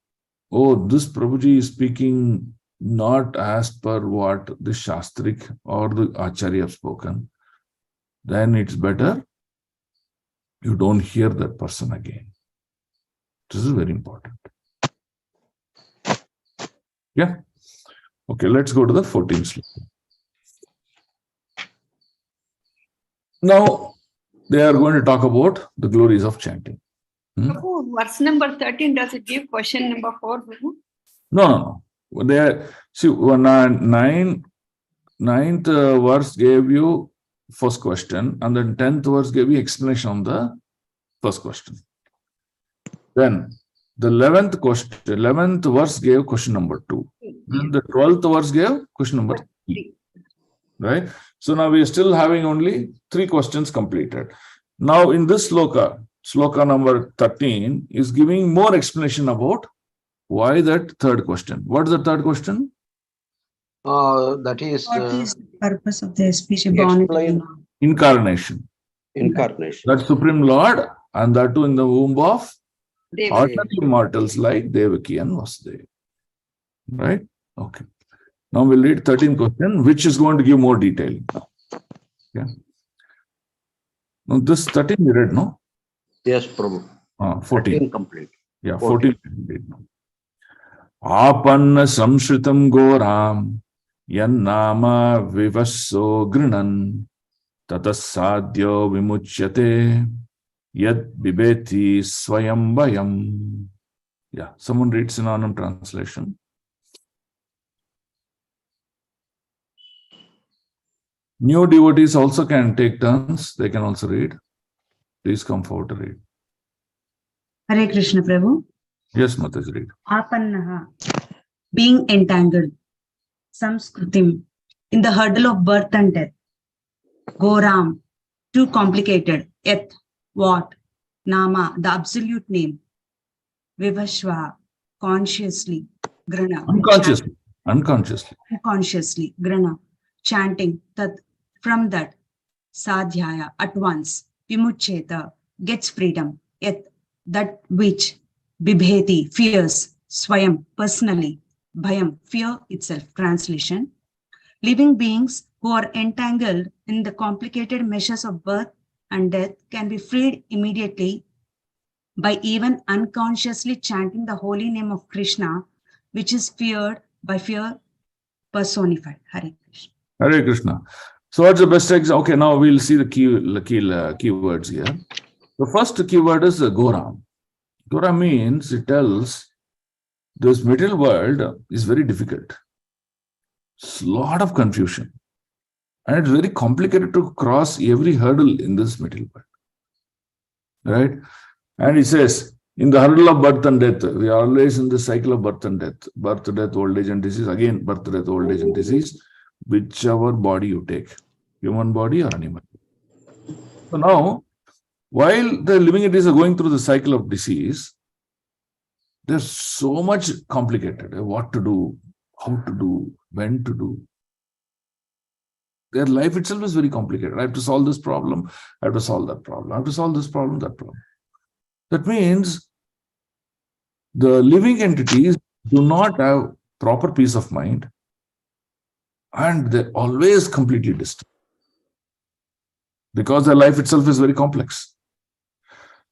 oh, this Prabhuji is speaking not as per what the Shastrik or the Acharya have spoken, then it's better you don't hear that person again. This is very important. Yeah? Okay, let's go to the 14th sloka. Now, they are going to talk about the glories of chanting. Prabhu, verse number 13, does it give question number 4? Prabhu? No. They are, see, ninth verse gave you first question, and then 10th verse gave you explanation on the first question. Then the 11th verse gave question number 2. Then the 12th verse gave question number 3. Right? So now we are still having only 3 questions completed. Now in this sloka number 13 is giving more explanation about why that third question. What is the third question? That is What is the purpose of the species born explain Incarnation. incarnation. That Supreme Lord, and that too in the womb of Dev. ordinary mortals like Devaki and Vasudeva. Right? Okay. Now we'll read 13th question, which is going to give more detail. Yeah. Now this 13 we read, no? Yes, Prabhu. 14. Incomplete. Yeah, 14 we read now. Apanna samshritam goram yannama vivasso grinan tatasadyo vimuchyate yad bibeti swayambayam. Yeah, someone read synonym translation. New devotees also can take turns. They can also read. Please come forward to read. Hare Krishna Prabhu. Yes, Mataji, read. Apannaha, being entangled. Samskritim, in the hurdle of birth and death. Goram, too complicated. Yet, what? Nama, the absolute name. Vivashva, consciously. Grana, unconsciously. Grana, chanting. Tat, from that. Sadhyaya, at once. Vimucheta, gets freedom. Yet, that which. Bibheti, fears. Swayam, personally. Bhayam, fear itself. Translation. Living beings who are entangled in the complicated meshes of birth and death can be freed immediately by even unconsciously chanting the holy name of Krishna, which is feared by fear personified. Hare Krishna. Hare Krishna. So what's the best example? Okay, now we'll see the keywords here. The first keyword is Goram. Goram means, it tells this material world is very difficult. It's a lot of confusion. And it's very complicated to cross every hurdle in this material world. Right? And it says, in the hurdle of birth and death, we are always in the cycle of birth and death. Birth, death, old age and disease. Again, birth, death, old age and disease. Whichever body you take human body or animal. So now, while the living entities are going through the cycle of disease, they're so much complicated. What to do, how to do, when to do. Their life itself is very complicated. I have to solve this problem. I have to solve that problem. I have to solve this problem, that problem. That means the living entities do not have proper peace of mind, and they're always completely distant because their life itself is very complex.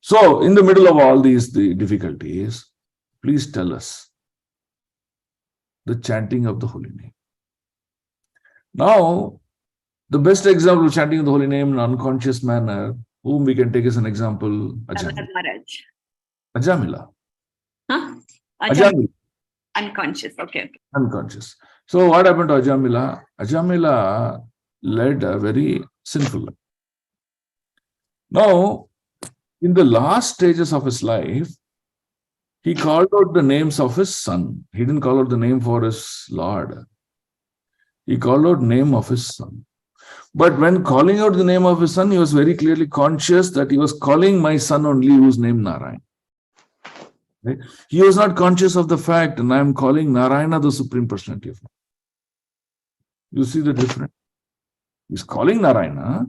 So, in the middle of all the difficulties, please tell us the chanting of the holy name. Now, the best example of chanting of the holy name in an unconscious manner, whom we can take as an example, Ajamila. Huh? Ajamila. Unconscious, okay. Unconscious. So what happened to Ajamila? Ajamila led a very sinful life. Now, in the last stages of his life, he called out the names of his son. He didn't call out the name for his Lord. He called out the name of his son. But when calling out the name of his son, he was very clearly conscious that he was calling my son only, whose name Narayan. Right? He was not conscious of the fact, and I am calling Narayana the Supreme Personality of God. You see the difference? He's calling Narayana,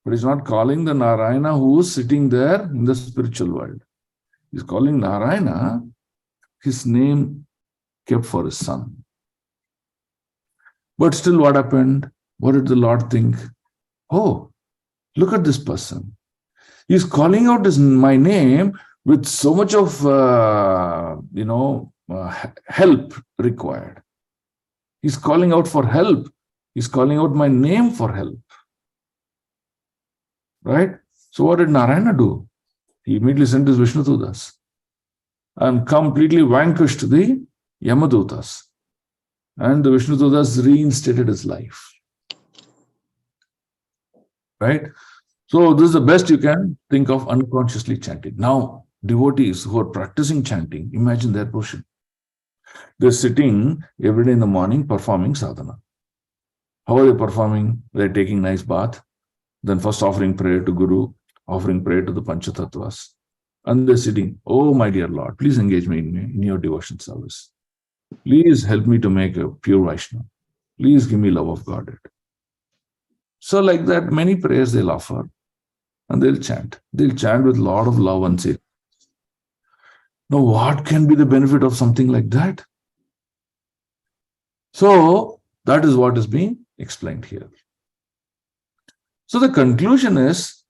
but he's not calling the Narayana who is sitting there in the spiritual world. He's calling Narayana, his name kept for his son. But still, what happened? What did the Lord think? Oh, look at this person. He's calling out my name with so much of, help required. He's calling out for help. He's calling out my name for help. Right? So what did Narayana do? He immediately sent his Vishnudutas and completely vanquished the Yamadutas. And the Vishnudutas reinstated his life. Right? So this is the best you can think of unconsciously chanting. Now, devotees who are practicing chanting, imagine their portion. They're sitting every day in the morning performing sadhana. How are they performing? They're taking nice bath, then first offering prayer to Guru, offering prayer to the Panchatatvas. And they're sitting, oh my dear Lord, please engage me in your devotion service. Please help me to make a pure Vaishnava. Please give me love of Godhead. So like that, many prayers they'll offer and they'll chant. They'll chant with a lot of love and say, now what can be the benefit of something like that? So that is what is being explained here. So the conclusion is,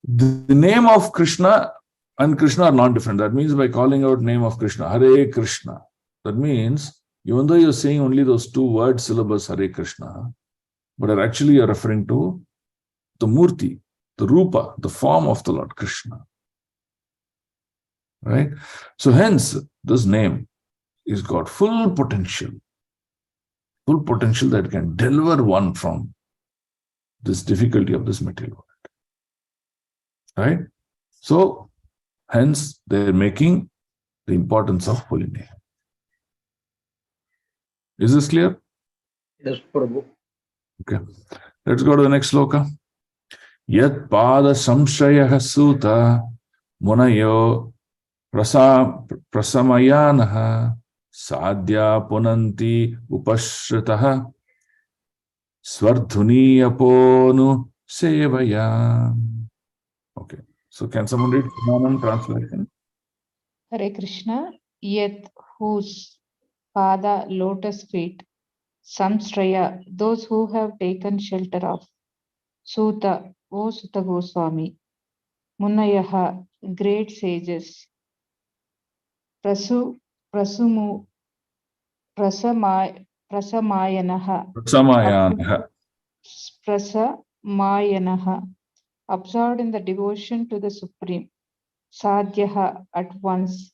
the name of Krishna and Krishna are not different. That means by calling out name of Krishna, Hare Krishna, that means even though you're saying only those two word syllables, Hare Krishna, but are actually you're referring to the Murti, the Rupa, the form of the Lord Krishna. Right? So hence, this name is got full potential that can deliver one from this difficulty of this material world. Right? So, hence, they're making the importance of holy name. Is this clear? Yes, Prabhu. Okay. Let's go to the next sloka. Yat pada samshayah suta munayo prasamayanaha sadhya punanti upashritaha svardhuniyaponu sevaya. Okay. So can someone read Manam translation? Hare Krishna, yet whose pada lotus feet, samstraya, those who have taken shelter of, Suta, O Suta Goswami, Munayaha, great sages, Prasamayanaha, Prasamayanaha, absorbed in the devotion to the Supreme, Sadhyaha, at once,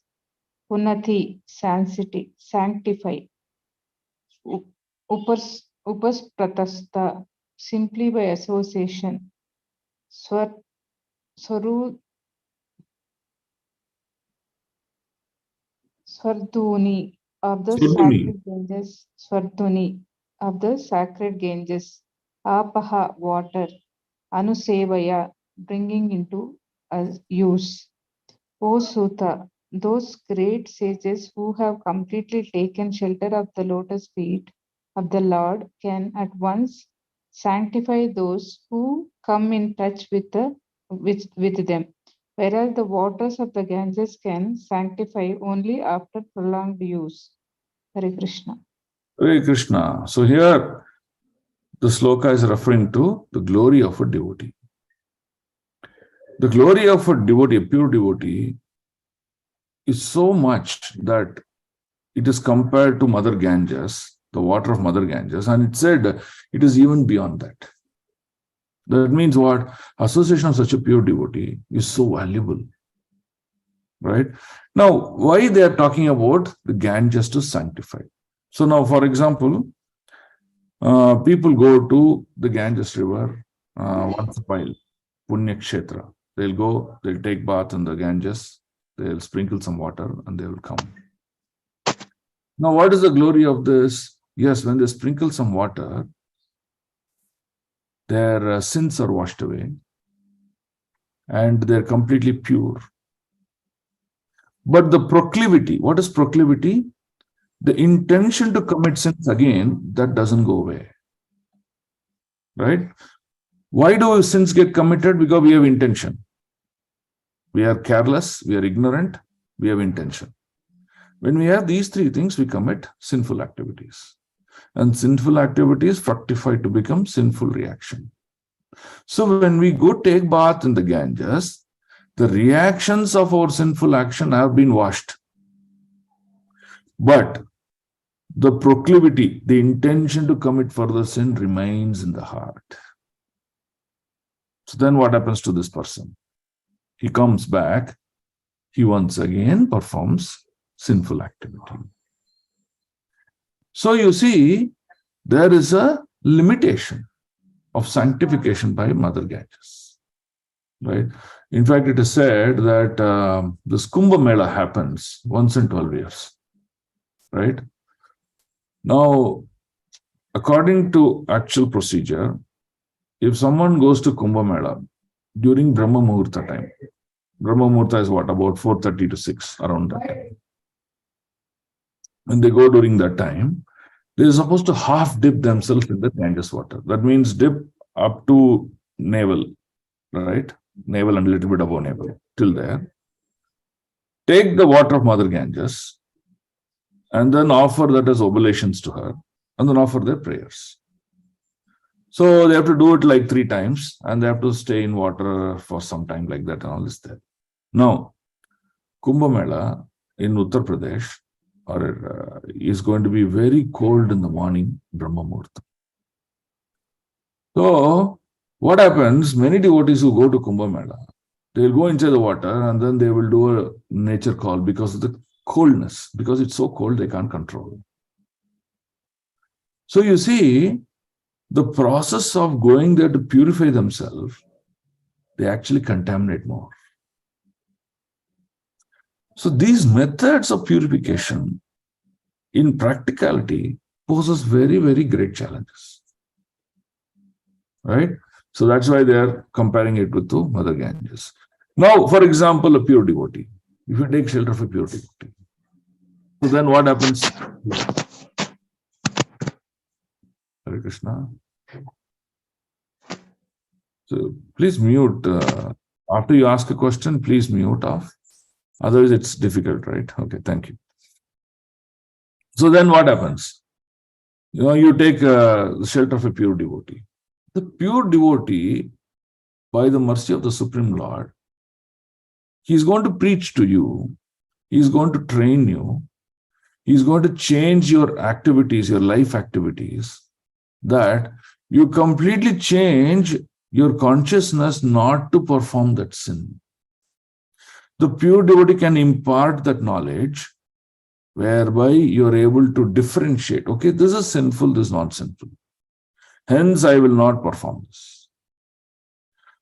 Punati, sanctify, Upaspratasta, simply by association, Swardhuni of the sacred Ganges, Swardhuni of the sacred Ganges, Apaha, water. Anusevaya, bringing into use. O Sutta, those great sages who have completely taken shelter of the lotus feet of the Lord can at once sanctify those who come in touch with them, whereas the waters of the Ganges can sanctify only after prolonged use. Hare Krishna. Hare Krishna. So here the sloka is referring to the glory of a devotee. The glory of a devotee, a pure devotee, is so much that it is compared to Mother Ganges, the water of Mother Ganges, and it said it is even beyond that. That means what? Association of such a pure devotee is so valuable. Right? Now, why they are talking about the Ganges to sanctify? So now, for example, people go to the Ganges river once in a while, Punya Kshetra. They'll go, they'll take bath in the Ganges, they'll sprinkle some water and they will come. Now, what is the glory of this? Yes, when they sprinkle some water, their sins are washed away and they're completely pure. But the proclivity, what is proclivity? The intention to commit sins again, that doesn't go away. Right? Why do sins get committed? Because we have intention. We are careless, we are ignorant, we have intention. When we have these three things, we commit sinful activities. And sinful activities fructify to become sinful reaction. So when we go take bath in the Ganges, the reactions of our sinful action have been washed. But the proclivity, the intention to commit further sin remains in the heart. So then what happens to this person? He comes back, he once again performs sinful activity. So you see, there is a limitation of sanctification by Mother Ganges. Right? In fact, it is said that this Kumbh Mela happens once in 12 years. Right? Now, according to actual procedure, if someone goes to Kumbh Mela during Brahma Muhurta time, Brahma Muhurta is what, about 4:30 to 6, around that time. When they go during that time, they are supposed to half dip themselves in the Ganges water. That means dip up to navel, right? Navel and a little bit above navel, till there. Take the water of Mother Ganges and then offer that as oblations to her and then offer their prayers. So they have to do it like 3 times and they have to stay in water for some time like that and all this there. Now, Kumbh Mela in Uttar Pradesh is going to be very cold in the morning, Brahma Muhurta. So, what happens? Many devotees who go to Kumbh Mela, they will go inside the water and then they will do a nature call because of the coldness. Because it's so cold, they can't control. So, you see, the process of going there to purify themselves, they actually contaminate more. So these methods of purification in practicality poses very, very great challenges. Right? So that's why they are comparing it with the Mother Ganges. Now, for example, a pure devotee. If you take shelter of a pure devotee, so then what happens? Hare Krishna. So please mute. After you ask a question, please mute off. Otherwise, it's difficult, right? Okay, thank you. So then what happens? You take the shelter of a pure devotee. The pure devotee, by the mercy of the Supreme Lord, he's going to preach to you. He's going to train you. He's going to change your activities, your life activities, that you completely change your consciousness not to perform that sin. The pure devotee can impart that knowledge whereby you're able to differentiate. Okay, this is sinful, this is not sinful. Hence, I will not perform this.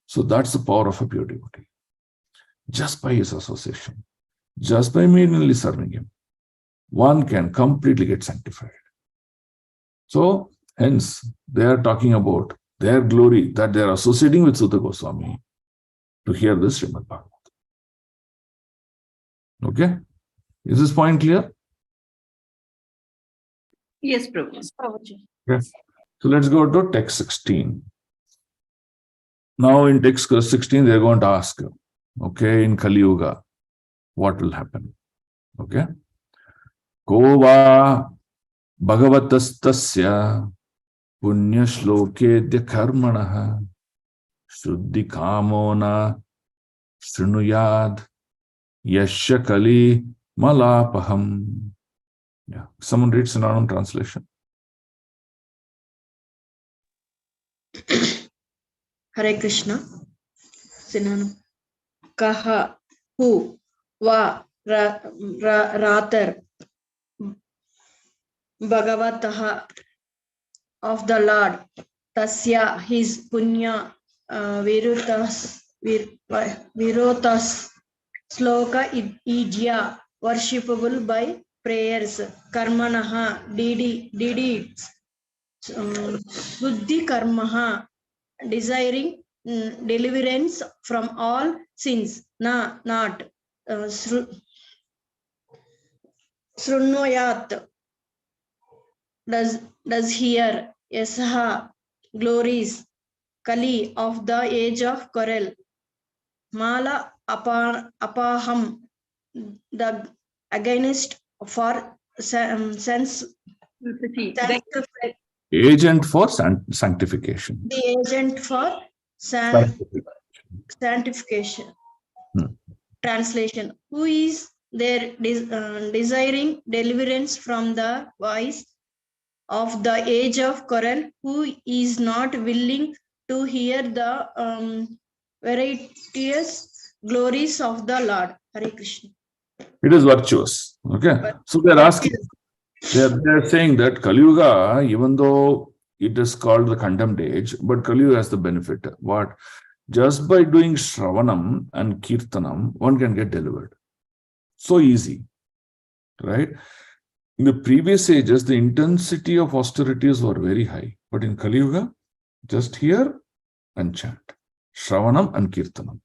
So that's the power of a pure devotee. Just by his association, just by merely serving him, one can completely get sanctified. So, hence, they are talking about their glory that they are associating with Suta Goswami to hear this Srimad Bhagavatam. Okay? Is this point clear? Yes, Prabhu. Yes. So let's go to text 16. Now in text 16, they're going to ask, okay, in Kali Yuga, what will happen? Okay? Kova Bhagavatastasya Punya Shlokedya Karmanaha Shuddhi Kamona Srinuyad Yasya Kali Malapaham. Yeah. Someone read synonym translation. Hare Krishna. Synonym. Kaha, who, va, rather, Bhagavataha, of the Lord, tasya, his punya, virotas, sloka, idya, worshipable by prayers, karmanaha, deeds, suddhi karmaha, desiring deliverance from all sins, not Srunoyat, does hear, Yasaha, glories, Kali, of the age of coral, Mala apaham, the against for sense, Agent for sanctification. the agent for sanctification. Translation. Who is there desiring deliverance from the vice of the age of coral, who is not willing to hear the various glories of the Lord. Hare Krishna. It is virtuous. Okay. So they're asking, they're saying that Kali Yuga, even though it is called the condemned age, but Kali Yuga has the benefit. What? Just by doing Shravanam and Kirtanam, one can get delivered. So easy. Right? In the previous ages, the intensity of austerities were very high. But in Kali Yuga, just hear and chant. Shravanam and Kirtanam.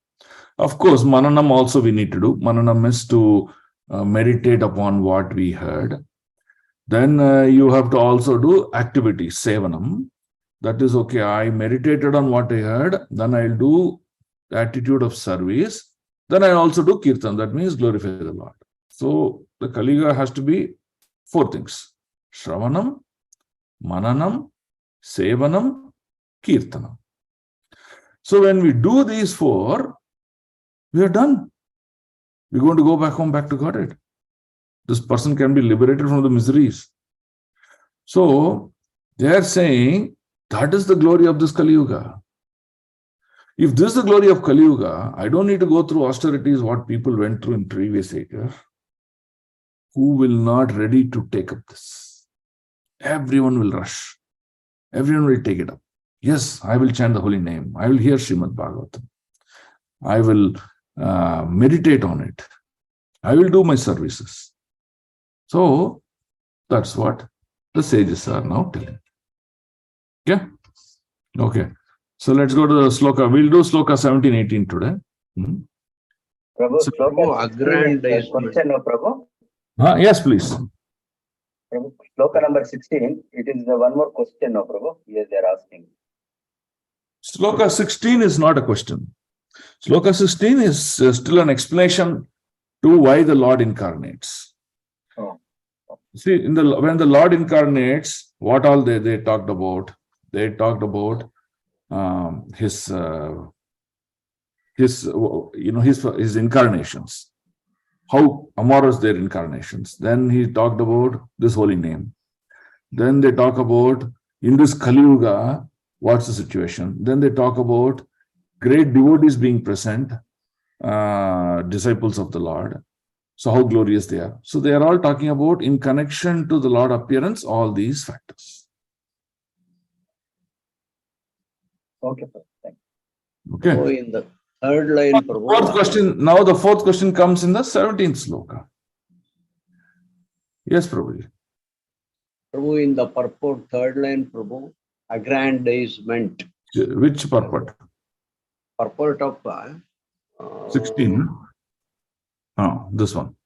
Of course, Mananam also we need to do. Mananam is to meditate upon what we heard. Then you have to also do activity, Sevanam. That is okay. I meditated on what I heard. Then I'll do the attitude of service. Then I also do Kirtan. That means glorify the Lord. So the Kali Yuga has to be 4 things. Shravanam, Mananam, Sevanam, Kirtanam. So when we do these 4, we are done. We're going to go back home, back to Godhead. This person can be liberated from the miseries. So they are saying that is the glory of this Kali Yuga. If this is the glory of Kali Yuga, I don't need to go through austerities what people went through in previous ages. Who will not ready to take up this? Everyone will rush. Everyone will take it up. Yes, I will chant the holy name. I will hear Srimad Bhagavatam. I will meditate on it. I will do my services. So that's what the sages are now telling. Yeah? Okay. So let's go to the sloka. We'll do sloka 17, 18 today. Prabhu, So, sloka question, no, Prabhu? Yes, please. Prabhu, sloka number 16, it is the one more question, no, Prabhu? Yes, they are asking. Sloka 16 is not a question. Sloka 16 is still an explanation to why the Lord incarnates. Oh. See, when the Lord incarnates, what all they talked about? They talked about his incarnations, how amorous their incarnations. Then he talked about this holy name. Then they talk about in this Kali Yuga, what's the situation? Then they talk about great devotees being present, disciples of the Lord. So how glorious they are. So they are all talking about in connection to the Lord appearance, all these factors. Okay, sir. Thank you. Okay. So in the third line, Prabhu. Now the 4th question comes in the 17th sloka. Yes, Prabhu. Prabhu, in the purport, third line, Prabhu, aggrandizement. Which purport? Purport of 16. This one.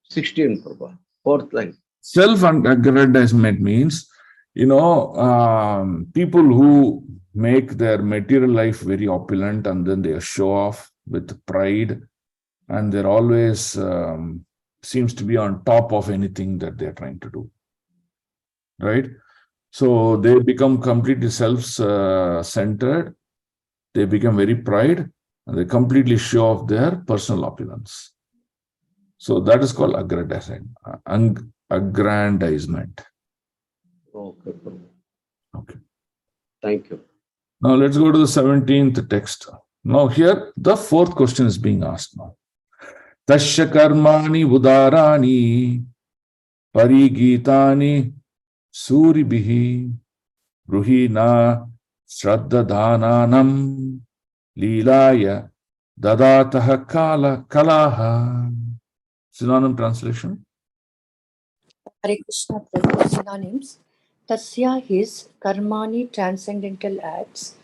16, Prabhu. Fourth line. Self-aggrandizement means, people who make their material life very opulent and then they show off with pride, and they're always seems to be on top of anything that they're trying to do. Right? So they become completely self-centered. They become very pride, and they completely show off their personal opulence. So that is called aggrandizement. Okay, Prabhu. Okay. Thank you. Now let's go to the 17th text. Now here the fourth question is being asked now. Tasya karmani udarani parigitani suribihi ruhina shraddadhananam lilaya dadataha kalaha. Synonym translation. Hare Krishna, Prabhu. Synonyms. Tasya, his, karmani, transcendental acts,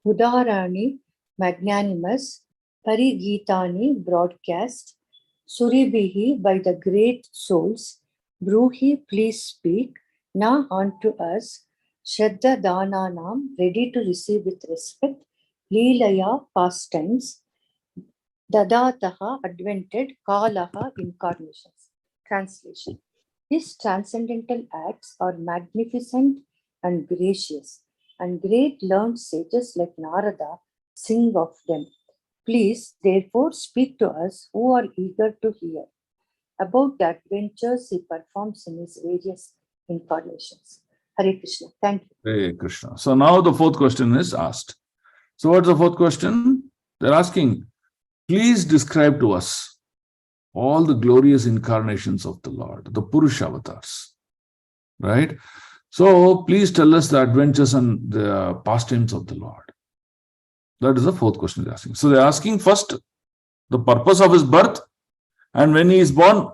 udarani, magnanimous, parigitani, broadcast, suribihi, by the great souls, bruhi, please speak, na, unto us, shraddha dhananam, ready to receive with respect, leelaya, past tense, dadataha, advented, kalaha, incarnations. Translation. His transcendental acts are magnificent and gracious, and great learned sages like Narada sing of them. Please, therefore, speak to us who are eager to hear about the adventures he performs in his various incarnations. Hare Krishna. Thank you. Hare Krishna. So now the fourth question is asked. So what's the fourth question? They're asking, please describe to us all the glorious incarnations of the Lord, the Purusha avatars, right? So please tell us the adventures and the pastimes of the Lord. That is the fourth question they're asking. So they're asking first the purpose of his birth, and when he is born,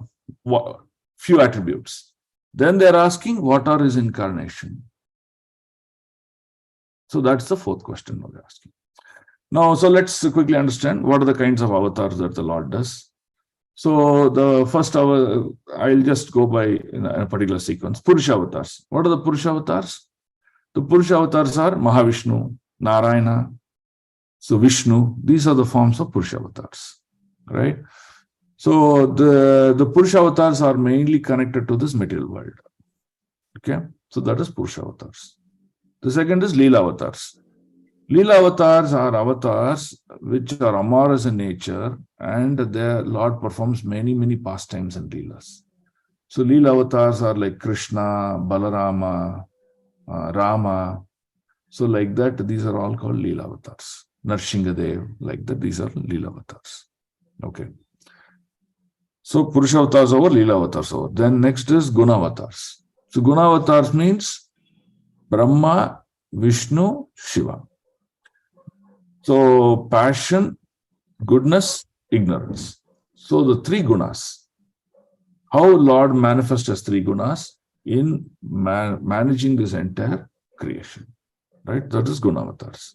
few attributes. Then they're asking what are his incarnation. So that's the fourth question they're asking. Now, so let's quickly understand what are the kinds of avatars that the Lord does. So the first I'll just go by in a particular sequence. Purusha avatars. What are the Purusha avatars? The Purusha avatars are Mahavishnu, Narayana, so Vishnu. These are the forms of Purusha avatars, right? So the Purusha avatars are mainly connected to this material world. Okay, so that is Purusha avatars. The second is Leela avatars. Leela avatars are avatars which are amorous in nature, and their Lord performs many pastimes and leelas. So Leela avatars are like Krishna, Balarama, Rama. So like that, these are all called Leela avatars. Narsinghadev, like that, these are Leela avatars. Okay. So Purusha avatars over, Leela avatars over. Then next is Guna avatars. So Guna avatars means Brahma, Vishnu, Shiva. So passion, goodness, ignorance. So the three gunas. How Lord manifests as three gunas in managing this entire creation. Right? That is Guna avatars.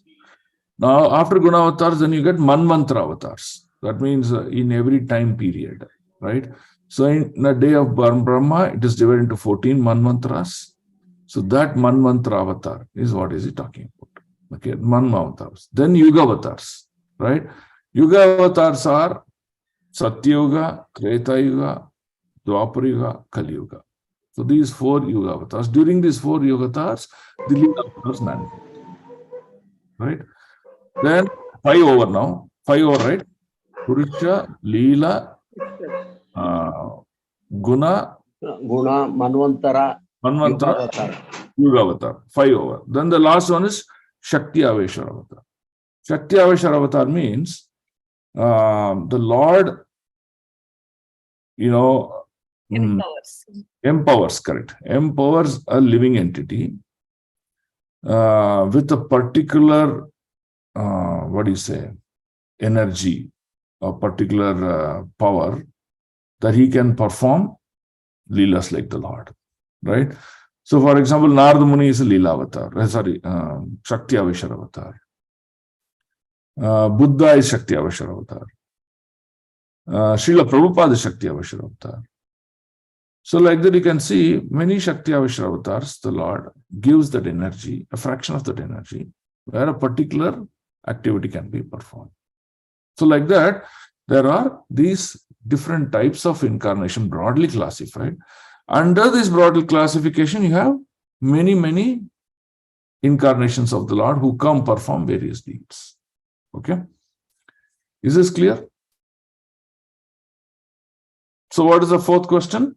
Now after Guna avatars, then you get Manvantara avatars. That means in every time period. Right? So in the day of Brahma, it is divided into 14 Manvantaras. So that Manvantara avatar is what is he talking about. Okay, Manvavatars. Then Yuga avatars, right? Yuga avatars are Satyuga, Treta Yuga, Dwapara Yuga, Kali Yuga. So these four Yuga avatars. During these four Yuga avatars, the Leela avatars manifest. Right? Then 5 over now. 5 over, right? Purusha, Leela, Guna, Manvantara, Yuga avatar. 5 over. Then the last one is Shakti Aveshara avatar. Shakti Aveshara avatar means the Lord, empowers, correct. Empowers a living entity with a particular, energy, a particular power that he can perform leelas like the Lord, right? So, for example, Narada Muni is a Leela avatar. Shakti Avishar avatar. Buddha is Shakti Avishar avatar. Srila Prabhupada is Shakti Avishar avatar. So, like that, you can see many Shakti Avishar avatars, the Lord gives that energy, a fraction of that energy, where a particular activity can be performed. So, like that, there are these different types of incarnation broadly classified. Under this broad classification, you have many incarnations of the Lord who come perform various deeds. Okay? Is this clear? So, what is the fourth question?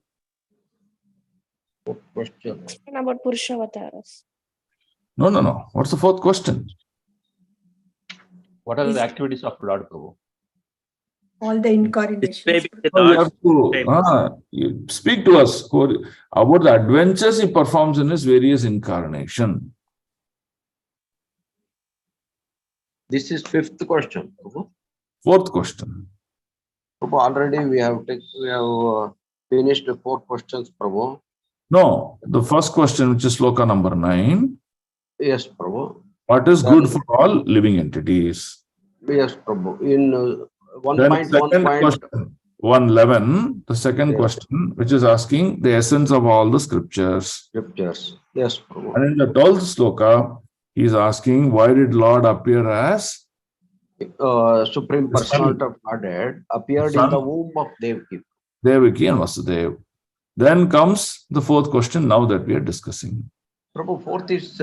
Question about Purusha avatars. No. What's the fourth question? What are the activities of Lord Prabhu? All the incarnations. You speak to us about the adventures he performs in his various incarnations. This is fifth question, Prabhu. Fourth question. Prabhu, already we have finished the 4 questions, Prabhu. No, the first question, which is sloka number 9. Yes, Prabhu. What is good for all living entities? Yes, Prabhu. In 111, the second question, which is asking the essence of all the scriptures. Yes, Prabhu. And in the 12th sloka, he is asking, why did Lord appear as Supreme Personality of Godhead appeared in the womb of Devaki and Vasudev. Then comes the fourth question now that we are discussing. Prabhu, fourth is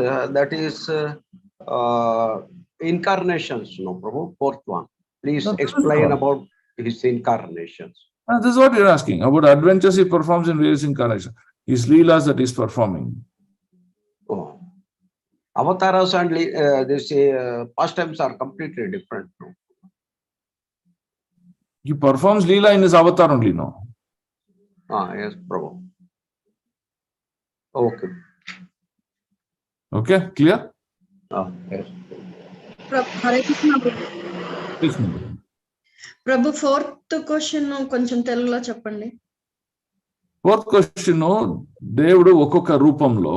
incarnations, no, Prabhu. Fourth one. Please explain about his incarnations. This is what you're asking about adventures he performs in various incarnations. His leelas that he's performing. Oh. Avatars and pastimes are completely different. No? He performs leela in his avatar only, no? Yes, Prabhu. Okay. Okay, clear? Yes. Prabhu, fourth question కొంచెం తెలుగులో చెప్పండి. Fourth question, దేవుడు ఒక్కొక్క రూపంలో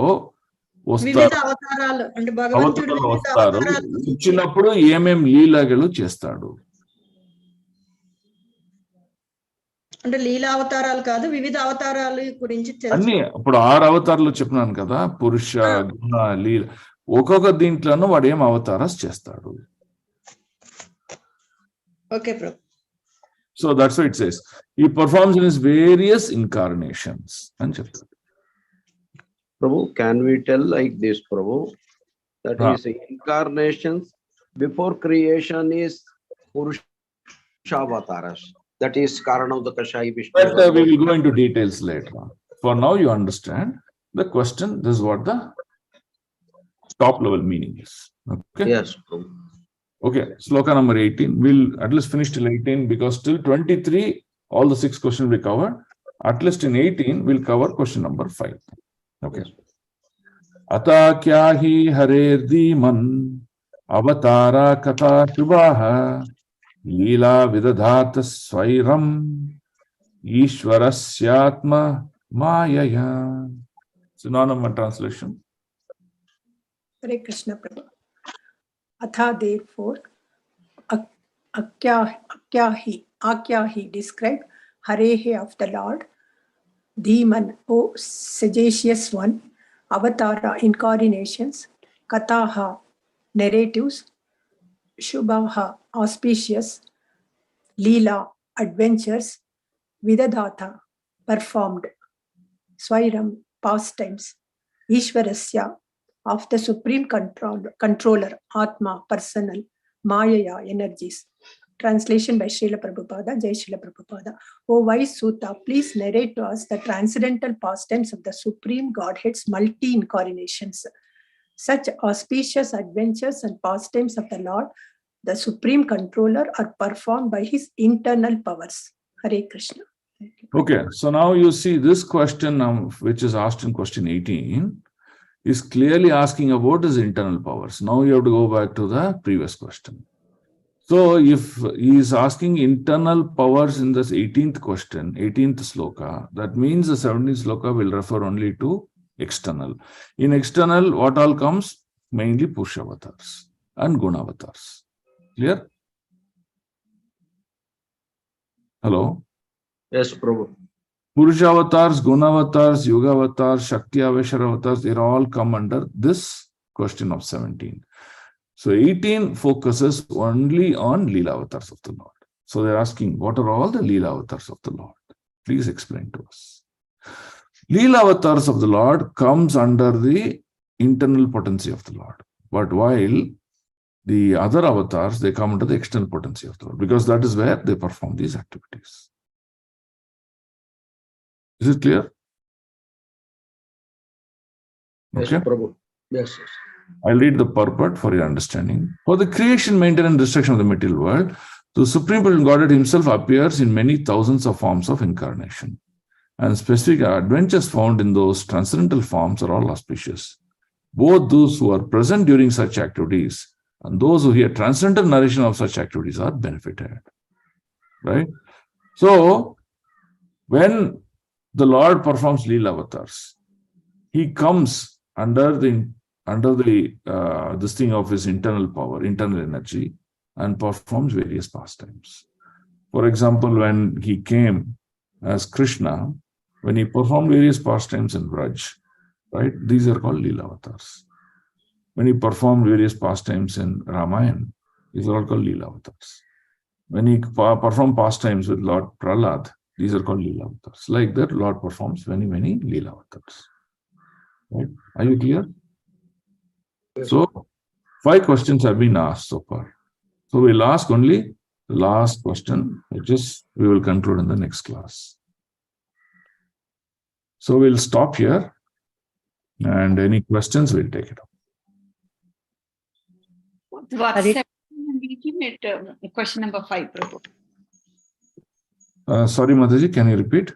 వివిధ అవతారాలు అంటే భగవంతుడు వివిధ అవతారాలు వచ్చినప్పుడు ఏమేం లీలలు చేస్తాడు? అంటే లీలా అవతారాలు కాదు, వివిధ అవతారాలు గురించి అన్ని ఇప్పుడు 6 అవతారాలు చెప్పినాను కదా, పురుష గుణ లీల. ఒక్కొక్క దీంట్లోనూ వాడు ఏం అవతారాలు చేస్తాడు. Okay Prabhu. So that's what it says. He performs in his various incarnations. And Prabhu, can we tell like this, Prabhu? That is incarnations before creation is Purusha avatars. That is Karanodakashayi Vishnu. But we will go into details later on. For now, you understand the question. This is what the top level meaning is. Okay? Yes, Prabhu. Okay, sloka number 18. We'll at least finish till 18 because till 23, all the 6 questions we cover. At least in 18, we'll cover question number 5. Okay. Ata kya hi harer man avatara katha shubhaha leela vidadhata swairam ishwarasyatma mayaya. Synonym and translation. Hare Krishna Prabhu. Atha, therefore, Akyahi described Harehe of the Lord, Dhiman, O sagacious one, Avatara incarnations, Kataha narratives, Shubhaha auspicious, Leela adventures, Vidadhata performed, Swairam pastimes, Ishwarasya of the supreme controller, Atma, personal, Mayaya, energies. Translation by Srila Prabhupada, Jai Srila Prabhupada. O wise Sutta, please narrate to us the transcendental pastimes of the Supreme Godhead's multi-incarnations. Such auspicious adventures and pastimes of the Lord, the Supreme Controller, are performed by his internal powers. Hare Krishna. Okay, so now you see this question, which is asked in question 18. Is clearly asking about his internal powers. Now you have to go back to the previous question. So if he is asking internal powers in this 18th question, 18th sloka, that means the 17th sloka will refer only to external. In external, what all comes? Mainly Purusha avatars and Guna avatars. Clear? Hello? Yes, Prabhu. Purusha avatars, Guna avatars, Yoga avatars, Shakti Aveshara avatars, they all come under this question of 17. So 18 focuses only on Leela avatars of the Lord. So they're asking, what are all the Leela avatars of the Lord? Please explain to us. Leela avatars of the Lord comes under the internal potency of the Lord. But while the other avatars, they come under the external potency of the Lord, because that is where they perform these activities. Is it clear? Yes, Okay. Prabhu. Yes, yes. I'll read the purport for your understanding. For the creation, maintenance, and destruction of the material world, the Supreme Personal Godhead himself appears in many thousands of forms of incarnation. And specific adventures found in those transcendental forms are all auspicious. Both those who are present during such activities and those who hear transcendental narration of such activities are benefited. Right? So, when the Lord performs Leela avatars, he comes under this thing of his internal power, internal energy, and performs various pastimes. For example, when he came as Krishna, when he performed various pastimes in Vraj, right? These are called Leela avatars. When he performed various pastimes in Ramayana, these are all called Leela avatars. When he performed pastimes with Lord Prahlad, these are called Leela avatars. Like that, Lord performs many, many Leela avatars. Right? Are you clear? So, 5 questions have been asked so far. So, we'll ask only the last question, which is we will conclude in the next class. So, we'll stop here, and any questions, we'll take it up. What's 17 and 18 at question number 5, Prabhu? Sorry, Mataji, can you repeat?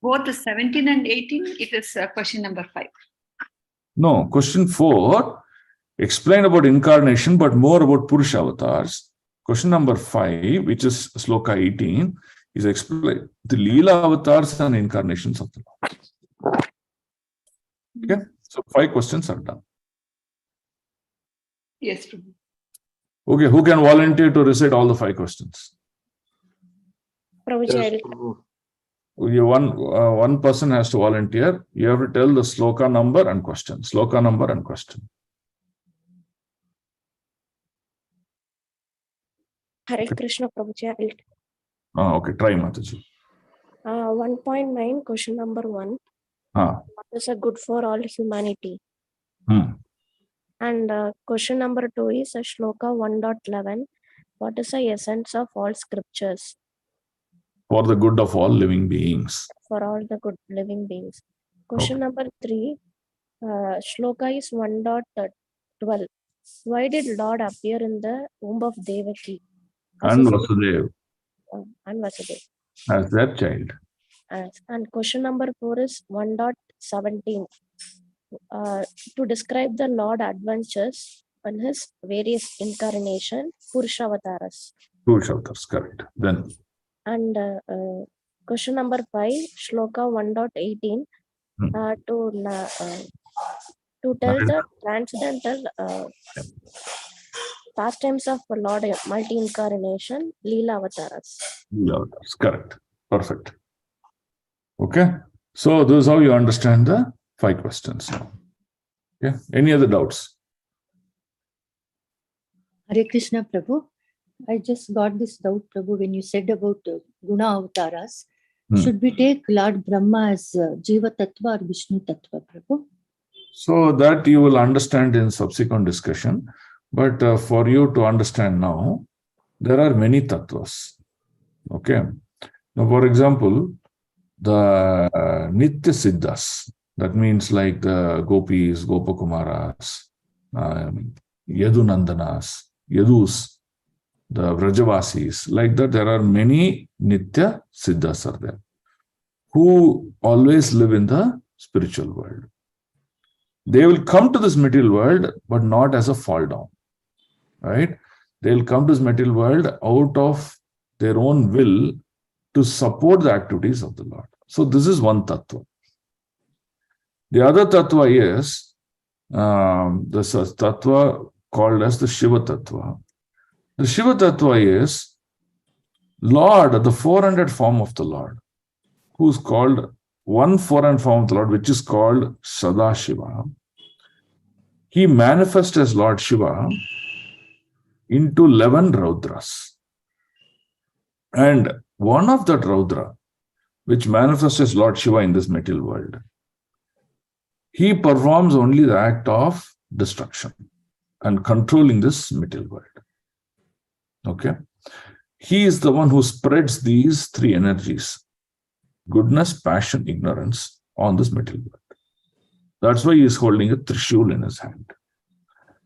Both the 17 and 18, it is question number 5. No, question 4, explain about incarnation, but more about Purusha avatars. Question number 5, which is Sloka 18, is explain the Leela avatars and incarnations of the Lord. Okay, so 5 questions are done. Yes, Prabhu. Okay, who can volunteer to recite all the 5 questions? Prabhuji, Yes, I'll- Prabhu. One person has to volunteer. You have to tell the sloka number and question. Sloka number and question. Hare Krishna, Prabhuji. I'll Okay, try, Mataji. 1.9, question number 1. What is a good for all humanity? And question number 2 is a Shloka 1.11. What is the essence of all scriptures? For the good of all living beings. For all the good living beings. Question number 3, Shloka is 1.12. Why did Lord appear in the womb of Devaki? And Vasudev. And Vasudev. As their child. And question number 4 is 1.17. To describe the Lord adventures on his various incarnation, Purusha avatars. Purusha avatars, correct. Then. And question number 5, Shloka 1.18. To tell the transcendental pastimes of Lord multi-incarnation, Leela avatars. Leela avatars, correct. Perfect. Okay. So this is how you understand the 5 questions. Okay. Any other doubts? Hare Krishna, Prabhu. I just got this doubt, Prabhu, when you said about Guna avatars. Should we take Lord Brahma as Jiva Tattva or Vishnu Tattva, Prabhu? So that you will understand in subsequent discussion. But for you to understand now, there are many tattvas. Okay. Now, for example, the Nitya Siddhas, that means like the Gopis, Gopakumaras, Yadunandanas, Yadus, the Vrajavasis, like that, there are many Nitya Siddhas are there, who always live in the spiritual world. They will come to this material world, but not as a fall down, right? They will come to this material world out of their own will to support the activities of the Lord. So this is one tattva. The other tattva is the tattva called as the Shiva tattva. The Shiva tattva is Lord, the 400 form of the Lord, who's called one 400 form of the Lord, which is called Sadashiva. He manifests as Lord Shiva into 11 Raudras. And one of that Raudra, which manifests as Lord Shiva in this material world, he performs only the act of destruction and controlling this material world. Okay? He is the one who spreads these three energies: goodness, passion, ignorance on this material world. That's why he is holding a Trishul in his hand.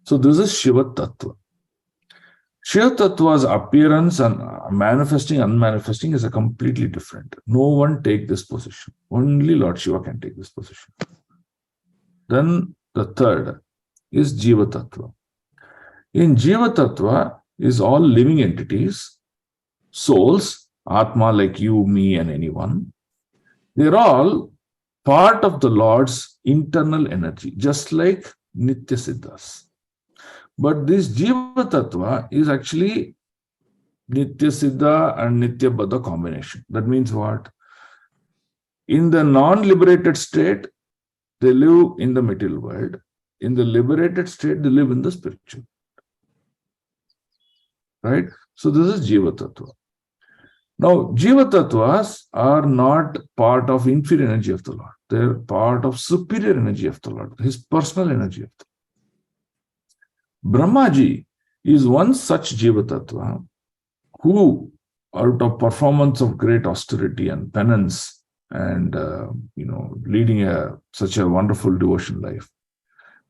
So this is Shiva Tattva. Shiva Tattva's appearance and manifesting, unmanifesting is a completely different. No one take this position. Only Lord Shiva can take this position. Then the third is Jiva Tattva. In Jiva Tattva is all living entities, souls, Atma like you, me, and anyone. They're all part of the Lord's internal energy, just like Nitya Siddhas. But this Jiva Tattva is actually Nitya Siddha and Nitya Baddha combination. That means what? In the non-liberated state, they live in the material world. In the liberated state, they live in the spiritual. Right? So this is Jiva Tattva. Now, Jiva Tattvas are not part of inferior energy of the Lord. They're part of superior energy of the Lord, his personal energy of the Lord. Brahmaji is one such Jiva Tattva who, out of performance of great austerity and penance and, leading such a wonderful devotion life,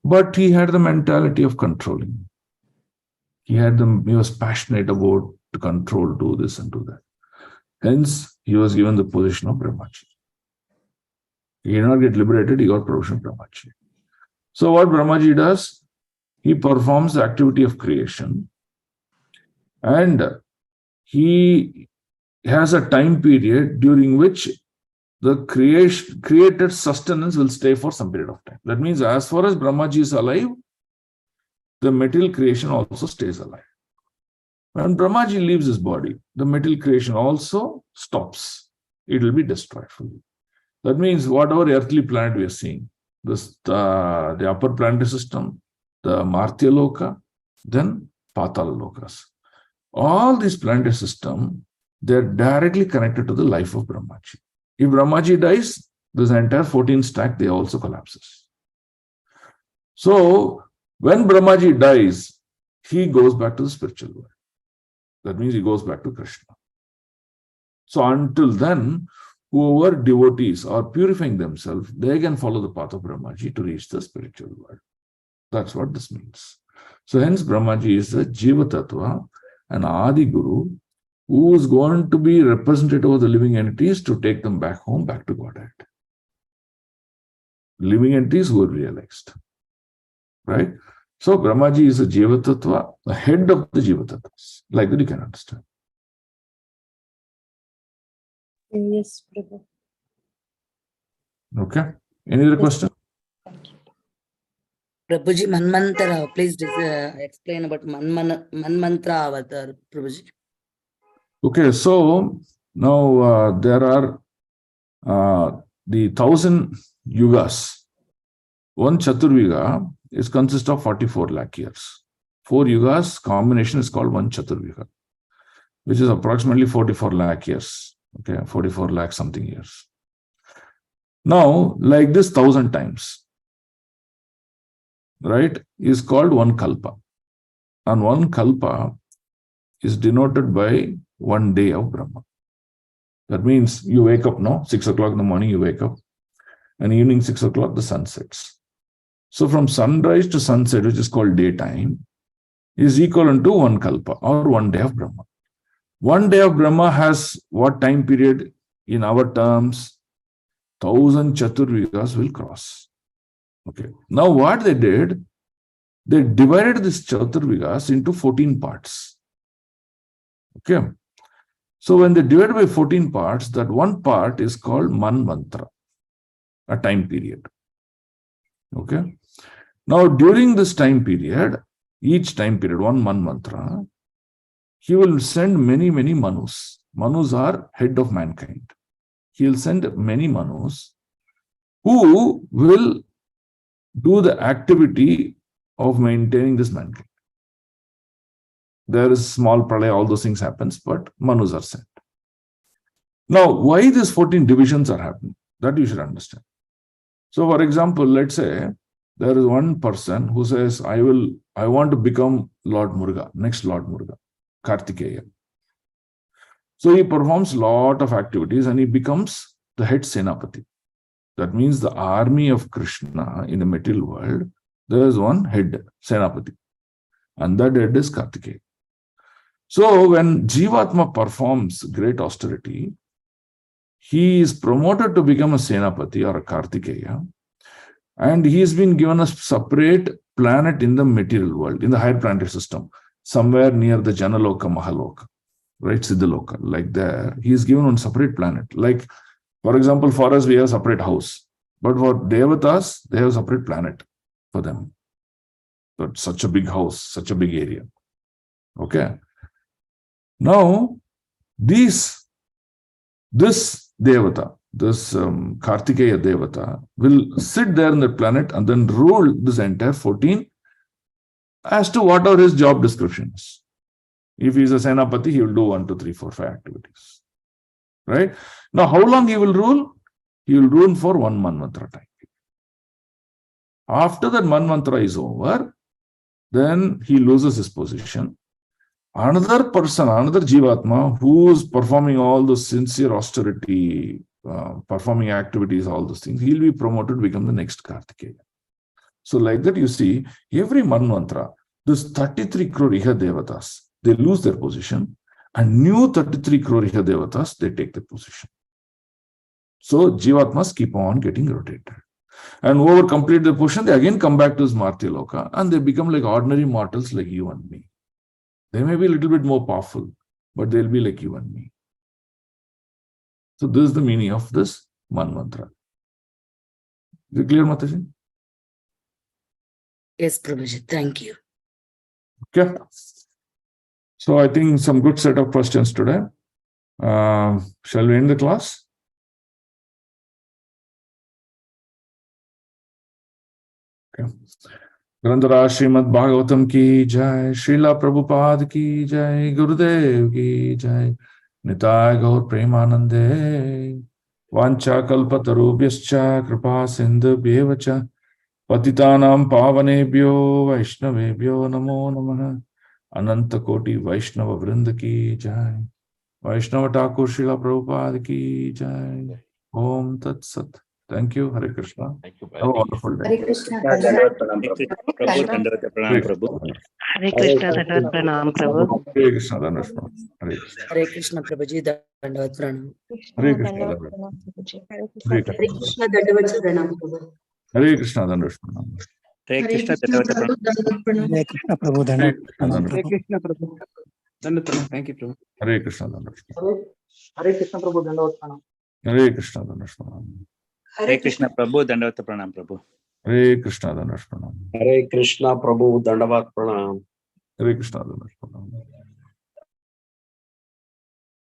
but he had the mentality of controlling. He was passionate about to control, do this and do that. Hence, he was given the position of Brahmaji. He did not get liberated, he got promotion of Brahmaji. So what Brahmaji does? He performs the activity of creation, and he has a time period during which the created sustenance will stay for some period of time. That means as far as Brahmaji is alive, the material creation also stays alive. When Brahmaji leaves his body, the material creation also stops. It will be destroyed fully. That means whatever earthly planet we are seeing, the upper planetary system, the Martya Loka, then Patala Lokas. All these planetary systems, they're directly connected to the life of Brahmaji. If Brahmaji dies, this entire 14 stack, they also collapses. So when Brahmaji dies, he goes back to the spiritual world. That means he goes back to Krishna. So until then, whoever devotees are purifying themselves, they can follow the path of Brahmaji to reach the spiritual world. That's what this means. So hence Brahmaji is the Jiva Tattva, an Adi Guru, who is going to be representative of the living entities to take them back home, back to Godhead. Living entities who are realized. Right? So Brahmaji is a Jiva Tattva, the head of the Jiva Tattvas. Like that you can understand. Yes, Prabhu. Okay. Any other question? Prabhuji, Manmantra, please explain about Manmantra avatar, Prabhuji. Okay, so now there are the 1,000 yugas. One Chaturviga consists of 44 lakh years. 4 yugas combination is called one Chaturviga, which is approximately 44 lakh years. Okay, 44 lakh something years. Now, like this 1,000 times, right, is called one kalpa. And one kalpa is denoted by 1 day of Brahma. That means you wake up now, 6 o'clock in the morning, you wake up, and evening 6 o'clock, the sun sets. So from sunrise to sunset, which is called daytime, is equivalent to one kalpa or 1 day of Brahma. 1 day of Brahma has what time period? In our terms, 1,000 Chaturvigas will cross. Okay. Now what they did, they divided this Chaturvigas into 14 parts. Okay. So when they divide by 14 parts, that one part is called Manmantra, a time period. Okay. Now, during this time period, each time period, one mantra, he will send many, many manus. Manus are head of mankind. He will send many manus who will do the activity of maintaining this mankind. There is small pralaya, all those things happens, but manus are sent. Now, why these 14 divisions are happening? That you should understand. So, for example, let's say there is one person who says, I want to become Lord Muruga, next Lord Muruga, Kartikeya. So he performs a lot of activities and he becomes the head Senapati. That means the army of Krishna in the material world, there is one head Senapati. And that head is Kartikeya. So when Jivatma performs great austerity, he is promoted to become a Senapati or a Kartikeya. And he has been given a separate planet in the material world, in the higher planetary system, somewhere near the Janaloka, Mahaloka, right? Siddhaloka, like there. He is given on separate planet. Like, for example, for us, we have a separate house. But for Devatas, they have a separate planet for them. But such a big house, such a big area. Okay. Now, this Devata, this Kartikeya Devata will sit there in the planet and then rule this entire 14 as to whatever his job description is. If he is a Senapati, he will do 1, 2, 3, 4, 5 activities. Right? Now, how long he will rule? He will rule for one manvantara time. After that manvantara is over, then he loses his position. Another person, another Jivatma, who is performing all those sincere austerity, performing activities, all those things, he'll be promoted to become the next Kartikeya. So like that, you see, every manvantara, this 33 crore Iha Devatas, they lose their position, and new 33 crore Iha Devatas, they take their position. So Jivatmas keep on getting rotated. And whoever complete their position, they again come back to this Martya Loka, and they become like ordinary mortals like you and me. They may be a little bit more powerful, but they'll be like you and me. So this is the meaning of this manvantara. Is it clear, Mataji? Yes, Prabhuji. Thank you. Okay. So I think some good set of questions today. Shall we end the class? Okay. Grandhara Srimad Bhagavatam ki jai, Srila Prabhupada ki jai, Gurudev ki jai, Nitai Gaur Premanande, Vancha Kalpatarubhyascha, Kripa Sindhu Bhevacha, Patitanam Pavanebhyo, Vaishnavebhyo Namo Namaha, Ananta Koti Vaishnava Vrinda ki jai, Vaishnava Thakur Srila Prabhupada ki jai, Om Tat Sat. Thank you, Hare Krishna. Thank you. Have a wonderful day. Hare Krishna. Prabhu, Dandavata Pranam, Prabhu. Hare Krishna, Dandavata Pranam, Prabhu. Hare Krishna, Hare Krishna. Hare Krishna, Prabhuji. Dandavat Pranam. Hare Krishna, Dandavat Hare Pranam, Prabhuji. Hare Hare Krishna, Dandavata Pranam, Prabhu. Hare Krishna, Hare Krishna. Hare Hare Krishna, Krishna, Dandavata Pranam. Prabhu, Dandavat Pranam. Hare Krishna Prabhu Hare Dhanavad Krishna, Pranam Prabhu. Krishna, Prabhu. Dandavat Pranam. Thank you, Prabhu. Hare Krishna, Hare Krishna. Hare Krishna, Prabhu. Dandavat Pranam. Hare Krishna, Hare Krishna. Hare Krishna, Prabhu, Dandavata Pranam, Prabhu. Hare Krishna, Hare Krishna. Hare Krishna Prabhu Dandavat Pranam. Hare Krishna, Hare Krishna.